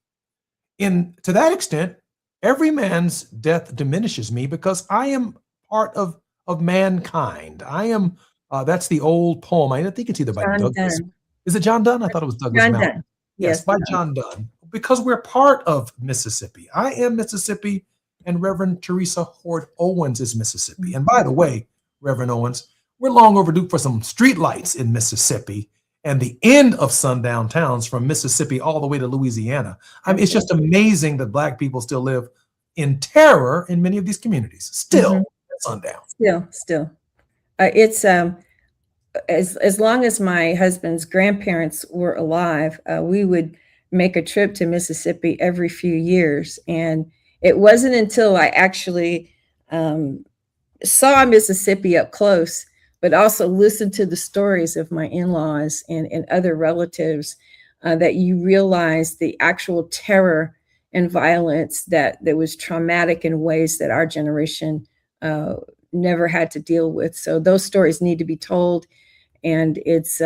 To that extent, every man's death diminishes me because I am part of mankind. I am That's the old poem. I think it's either by John Douglas. Donne. Is it John Donne? I thought it was Douglas John Mountain. Donne. Yes, Yes, by John. John Donne. Because we're part of Mississippi. I am Mississippi, and Reverend Teresa Hord Owens is Mississippi. And by the way, Reverend Owens, we're long overdue for some street lights in Mississippi and the end of sundown towns from Mississippi all the way to Louisiana. I mean, it's just amazing that Black people still live in terror in many of these communities. Still at sundown. Still. It's as long as my husband's grandparents were alive, we would make a trip to Mississippi every few years. And it wasn't until I actually saw Mississippi up close, but also listened to the stories of my in-laws and other relatives, that you realize the actual terror and violence that was traumatic in ways that our generation never had to deal with. So those stories need to be told. And it's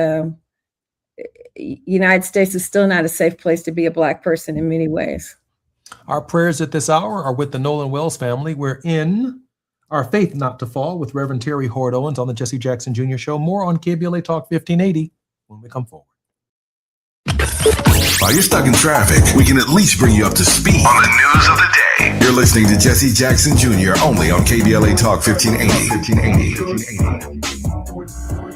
United States is still not a safe place to be a Black person in many ways. Our prayers at this hour are with the Nolan Wells family. We're in Our Faith Not to Fall with Reverend Terry Hord Owens on the Jesse Jackson Jr. Show. More on KBLA Talk 1580 when we come forward. While you're stuck in traffic, we can at least bring you up to speed on the news of the day. You're listening to Jesse Jackson Jr. only on KBLA Talk 1580.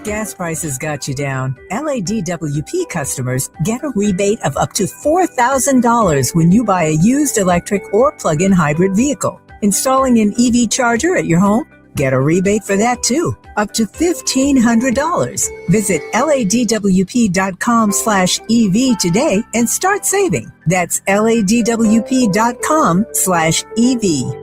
Gas prices got you down. LADWP customers get a rebate of up to $4,000 when you buy a used electric or plug-in hybrid vehicle. Installing an EV charger at your home? Get a rebate for that too, up to $1,500. Visit ladwp.com/EV today and start saving. That's ladwp.com/EV.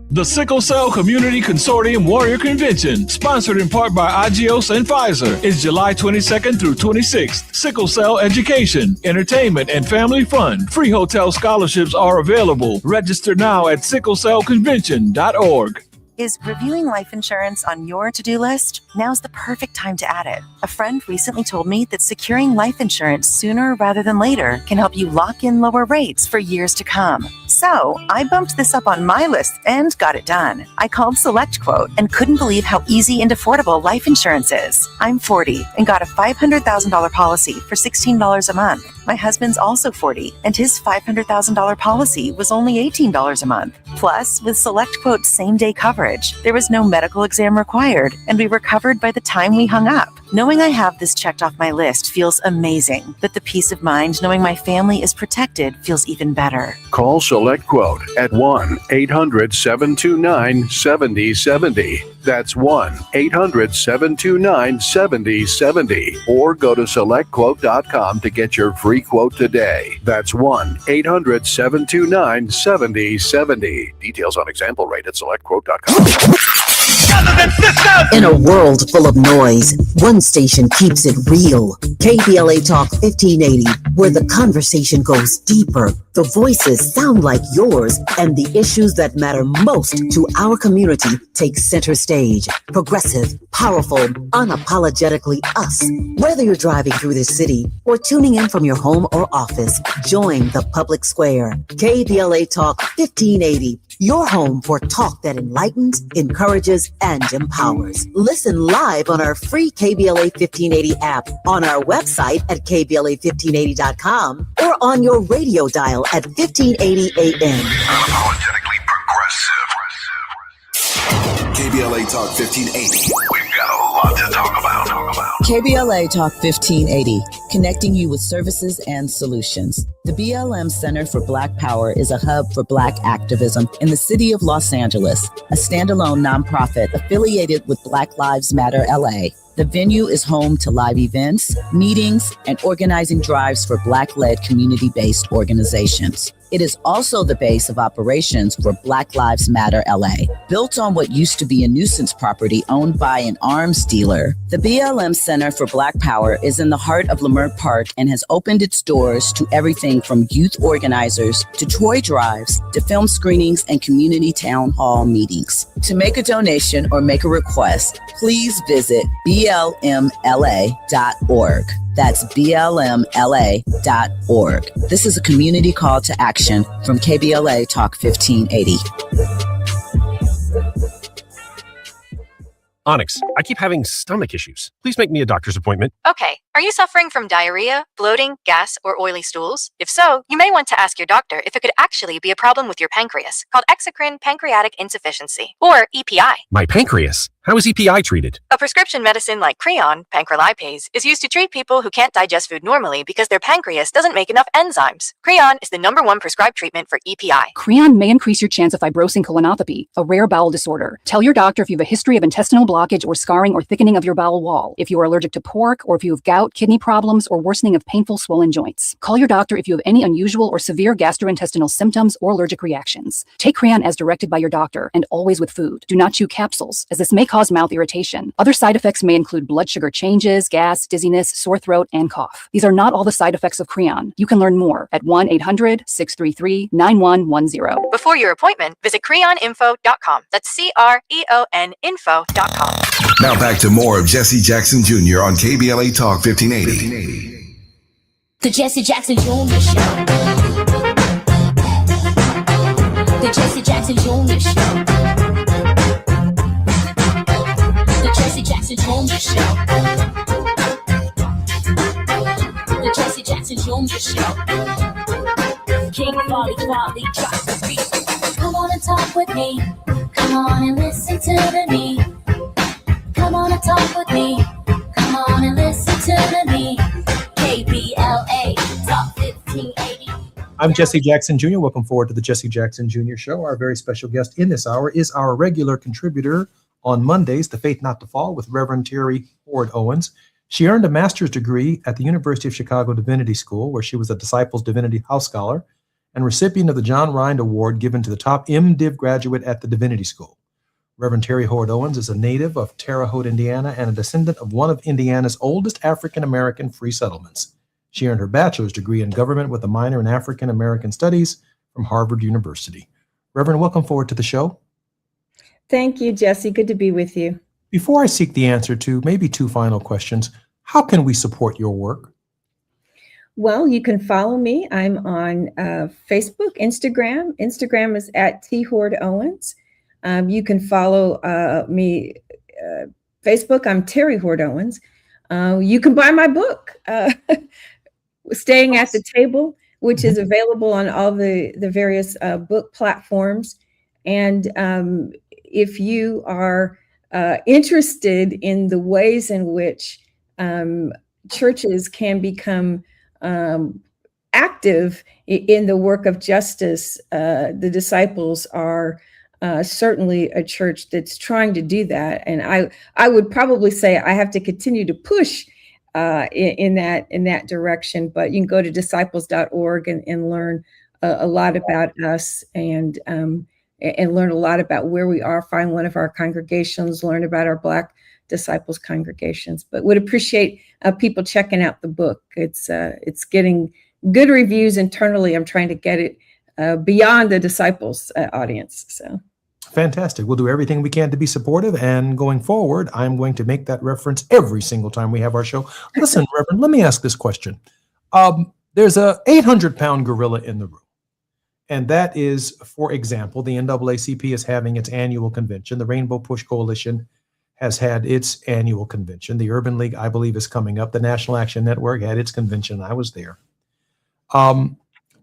The Sickle Cell Community Consortium Warrior Convention, sponsored in part by Agios and Pfizer, is July 22nd through 26th. Sickle cell education, entertainment, and family fun. Free hotel scholarships are available. Register now at sicklecellconvention.org. Is reviewing life insurance on your to-do list? Now's the perfect time to add it. A friend recently told me that securing life insurance sooner rather than later can help you lock in lower rates for years to come. So I bumped this up on my list and got it done. I called SelectQuote and couldn't believe how easy and affordable life insurance is. I'm 40 and got a $500,000 policy for $16 a month. My husband's also 40 and his $500,000 policy was only $18 a month. Plus, with SelectQuote's same-day coverage, there was no medical exam required and we were covered by the time we hung up. Knowing I have this checked off my list feels amazing, but the peace of mind knowing my family is protected feels even better. Call SelectQuote at 1-800-729-7070. That's 1-800-729-7070. Or go to SelectQuote.com to get your free quote today. That's 1-800-729-7070. Details on example rate at SelectQuote.com. In a world full of noise, one station keeps it real. KBLA Talk 1580, where the conversation goes deeper, the voices sound like yours, and the issues that matter most to our community take center stage. Progressive, powerful, unapologetically us. Whether you're driving through the city or tuning in from your home or office, join the public square. KBLA Talk 1580. Your home for talk that enlightens, encourages, and empowers. Listen live on our free KBLA 1580 app, on our website at KBLA1580.com, or on your radio dial at 1580 AM. Unapologetically progressive. KBLA Talk 1580. We've got a lot to talk about. KBLA Talk 1580, connecting you with services and solutions. The BLM Center for Black Power is a hub for Black activism in the city of Los Angeles, a standalone nonprofit affiliated with Black Lives Matter LA. The venue is home to live events, meetings, and organizing drives for Black-led community-based organizations. It is also the base of operations for Black Lives Matter LA. Built on what used to be a nuisance property owned by an arms dealer, the BLM Center for Black Power is in the heart of Leimert Park and has opened its doors to everything from youth organizers to toy drives to film screenings and community town hall meetings. To make a donation or make a request, please visit blmla.org. That's blmla.org. This is a community call to action from KBLA Talk 1580. Onyx, I keep having stomach issues. Please make me a doctor's appointment. Okay, are you suffering from diarrhea, bloating, gas, or oily stools? If so, you may want to ask your doctor if it could actually be a problem with your pancreas, called exocrine pancreatic insufficiency, or EPI. My pancreas? How is EPI treated? A prescription medicine like Creon, pancrelipase, is used to treat people who can't digest food normally because their pancreas doesn't make enough enzymes. Creon is the #1 prescribed treatment for EPI. Creon may increase your chance of fibrosing colonopathy, a rare bowel disorder. Tell your doctor if you have a history of intestinal blockage or scarring or thickening of your bowel wall, if you are allergic to pork, or if you have gout, kidney problems, or worsening of painful swollen joints. Call your doctor if you have any unusual or severe gastrointestinal symptoms or allergic reactions. Take Creon as directed by your doctor and always with food. Do not chew capsules, as this may cause mouth irritation. Other side effects may include blood sugar changes, gas, dizziness, sore throat, and cough. These are not all the side effects of Creon. You can learn more at 1-800-633-9110. Before your appointment, visit creoninfo.com. That's CREON info.com. Now back to more of Jesse Jackson Jr. on KBLA Talk 1580. The Jesse Jackson Jr. Show. The Jesse Jackson Jr. Show. The Jesse Jackson Jr. Show. The Jesse Jackson Jr. Show. King Folly drops the beat. Come on and talk with me. Come on and listen to me. Come on and talk with me. Come on and listen to me. KBLA Talk 1580. I'm Jesse Jackson Jr. Welcome forward to the Jesse Jackson Jr. Show. Our very special guest in this hour is our regular contributor on Mondays, The Faith Not to Fall, with Reverend Terry Hord Owens. She earned a master's degree at the University of Chicago Divinity School, where she was a Disciples Divinity House Scholar and recipient of the John Rind Award given to the top MDiv graduate at the Divinity School. Reverend Terry Hord Owens is a native of Terre Haute, Indiana, and a descendant of one of Indiana's oldest African-American free settlements. She earned her bachelor's degree in government with a minor in African-American studies from Harvard University. Reverend, welcome forward to the show. Thank you, Jesse. Good to be with you. Before I seek the answer to maybe two final questions, how can we support your work? Well, you can follow me. I'm on Facebook, Instagram. Instagram is at @THordOwens. You can follow me, Facebook. I'm Terry Hord Owens. You can buy my book, Staying at the Table, which is available on all the various book platforms. And if you are interested in the ways in which churches can become active in the work of justice, the Disciples are certainly a church that's trying to do that. And I would probably say I have to continue to push in that direction. But you can go to disciples.org and learn a lot about us and learn a lot about where we are. Find one of our congregations, learn about our Black Disciples congregations. But would appreciate people checking out the book. It's getting good reviews internally. I'm trying to get it beyond the Disciples audience. So. Fantastic. We'll do everything we can to be supportive. And going forward, I'm going to make that reference every single time we have our show. Listen, Reverend, let me ask this question. There's a 800-pound gorilla in the room. And that is, for example, the NAACP is having its annual convention. The Rainbow Push Coalition has had its annual convention. The Urban League, I believe, is coming up. The National Action Network had its convention. I was there.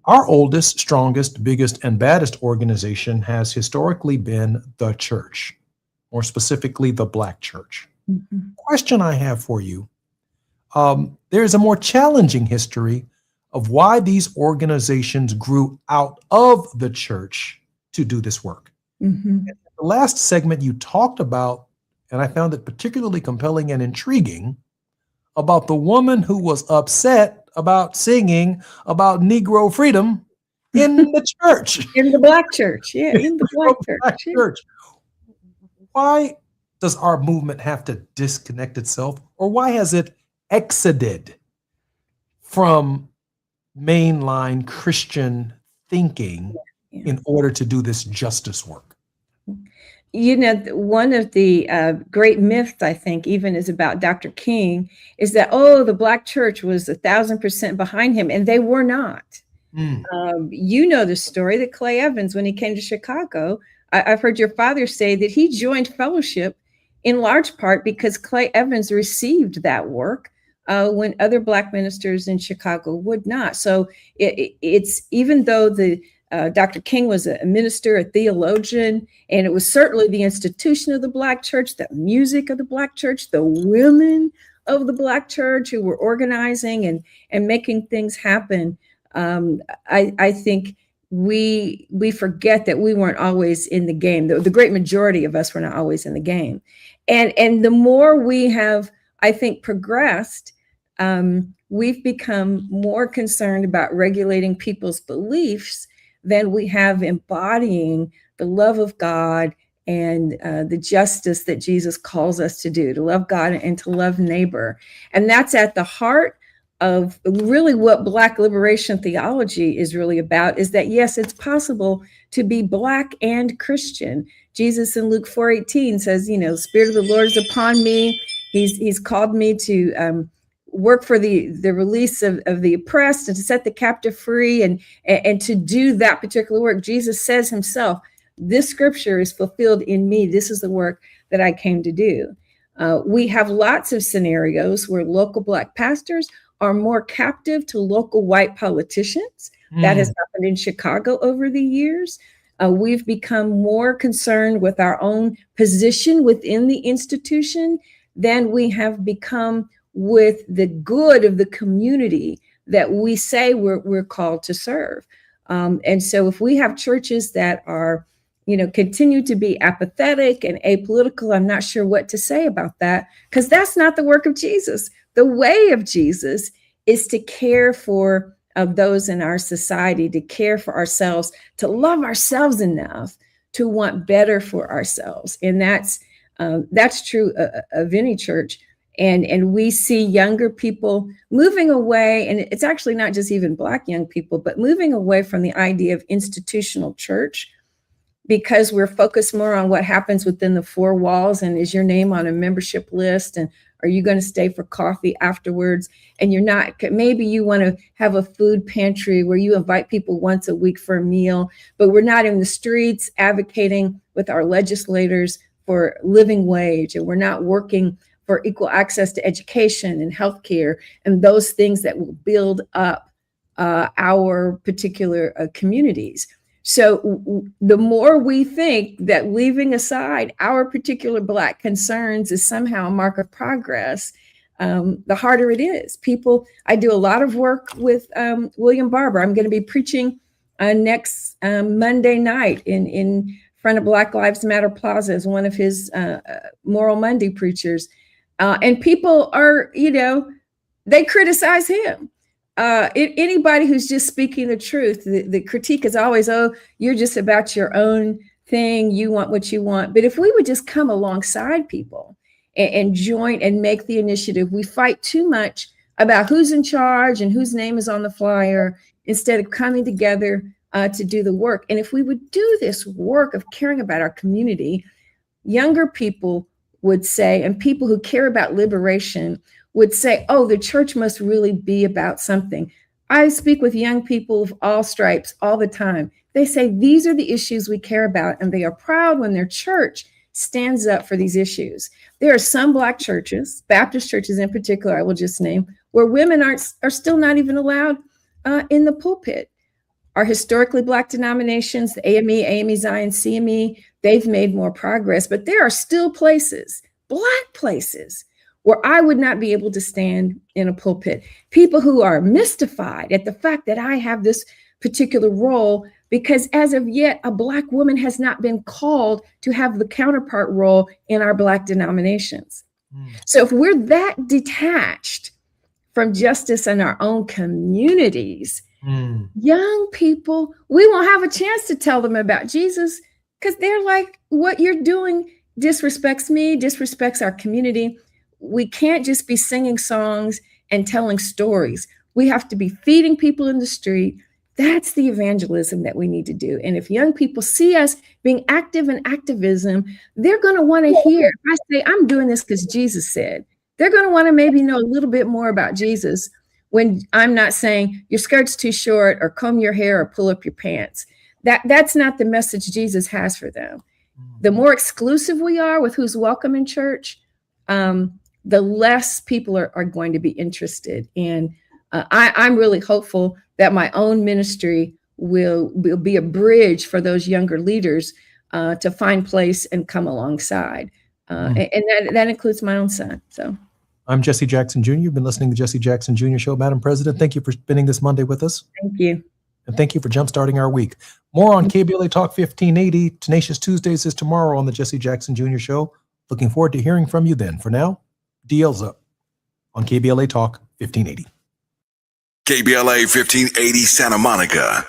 Our oldest, strongest, biggest, and baddest organization has historically been the church, more specifically, the Black church. Mm-hmm. Question I have for you, there is a more challenging history of why these organizations grew out of the church to do this work. Mm-hmm. The last segment you talked about, and I found it particularly compelling and intriguing, about the woman who was upset about singing about Negro freedom in the church. In the Black church, yeah, in the Black church. Why does our movement have to disconnect itself, or why has it exited from mainline Christian thinking in order to do this justice work? You know, one of the great myths, I think, even is about Dr. King, is that, the Black church was 1,000% behind him, and they were not. You know the story that Clay Evans, when he came to Chicago, I've heard your father say that he joined fellowship in large part because Clay Evans received that work when other Black ministers in Chicago would not. So it's even though Dr. King was a minister, a theologian, and it was certainly the institution of the Black church, the music of the Black church, the women of the Black church who were organizing and making things happen. I think we forget that we weren't always in the game. The great majority of us were not always in the game. And the more we have, I think, progressed, we've become more concerned about regulating people's beliefs than we have embodying the love of God and the justice that Jesus calls us to do, to love God and to love neighbor. And that's at the heart of really what Black liberation theology is really about, is that, yes, it's possible to be Black and Christian. Jesus in Luke 4:18 says, the Spirit of the Lord is upon me. He's called me to work for the release of the oppressed and to set the captive free and to do that particular work. Jesus says himself, this scripture is fulfilled in me. This is the work that I came to do. We have lots of scenarios where local Black pastors are more captive to local white politicians. That has happened in Chicago over the years. We've become more concerned with our own position within the institution than we have become with the good of the community that we say we're called to serve. And so if we have churches that are, continue to be apathetic and apolitical, I'm not sure what to say about that, because that's not the work of Jesus. The way of Jesus is to care for those in our society, to care for ourselves, to love ourselves enough to want better for ourselves. And that's true of any church. And we see younger people moving away, and it's actually not just even Black young people, but moving away from the idea of institutional church, because we're focused more on what happens within the four walls. And is your name on a membership list? And are you going to stay for coffee afterwards? And you're not, maybe you want to have a food pantry where you invite people once a week for a meal, but we're not in the streets advocating with our legislators for living wage, and we're not working for equal access to education and healthcare and those things that will build up our particular communities. So the more we think that leaving aside our particular Black concerns is somehow a mark of progress, the harder it is. I do a lot of work with William Barber. I'm going to be preaching next Monday night in front of Black Lives Matter Plaza as one of his Moral Monday preachers. And people are, they criticize him. Anybody who's just speaking the truth, the critique is always, oh, you're just about your own thing. You want what you want. But if we would just come alongside people and join and make the initiative, we fight too much about who's in charge and whose name is on the flyer instead of coming together to do the work. And if we would do this work of caring about our community, younger people would say, and people who care about liberation would say, oh, the church must really be about something. I speak with young people of all stripes all the time. They say these are the issues we care about, and they are proud when their church stands up for these issues. There are some Black churches, Baptist churches in particular, I will just name, where women are still not even allowed in the pulpit. Our historically Black denominations, the AME, Zion, CME, they've made more progress, but there are still places, Black places, where I would not be able to stand in a pulpit. People who are mystified at the fact that I have this particular role, because as of yet, a Black woman has not been called to have the counterpart role in our Black denominations. So if we're that detached from justice in our own communities, young people, we won't have a chance to tell them about Jesus, because they're like, what you're doing disrespects me, disrespects our community. We can't just be singing songs and telling stories. We have to be feeding people in the street. That's the evangelism that we need to do. And if young people see us being active in activism, they're going to want to hear. If I say, I'm doing this because Jesus said, they're going to want to maybe know a little bit more about Jesus when I'm not saying your skirt's too short or comb your hair or pull up your pants. That's not the message Jesus has for them. The more exclusive we are with who's welcome in church, the less people are going to be interested. And I'm really hopeful that my own ministry will be a bridge for those younger leaders to find place and come alongside. And that includes my own son. So I'm Jesse Jackson Jr. You've been listening to Jesse Jackson Jr. Show. Madam President, thank you for spending this Monday with us. Thank you. And thank you for jumpstarting our week. More on KBLA Talk 1580. Tenacious Tuesdays is tomorrow on the Jesse Jackson Jr. Show. Looking forward to hearing from you then. For now, DL's up on KBLA Talk 1580. KBLA 1580 Santa Monica.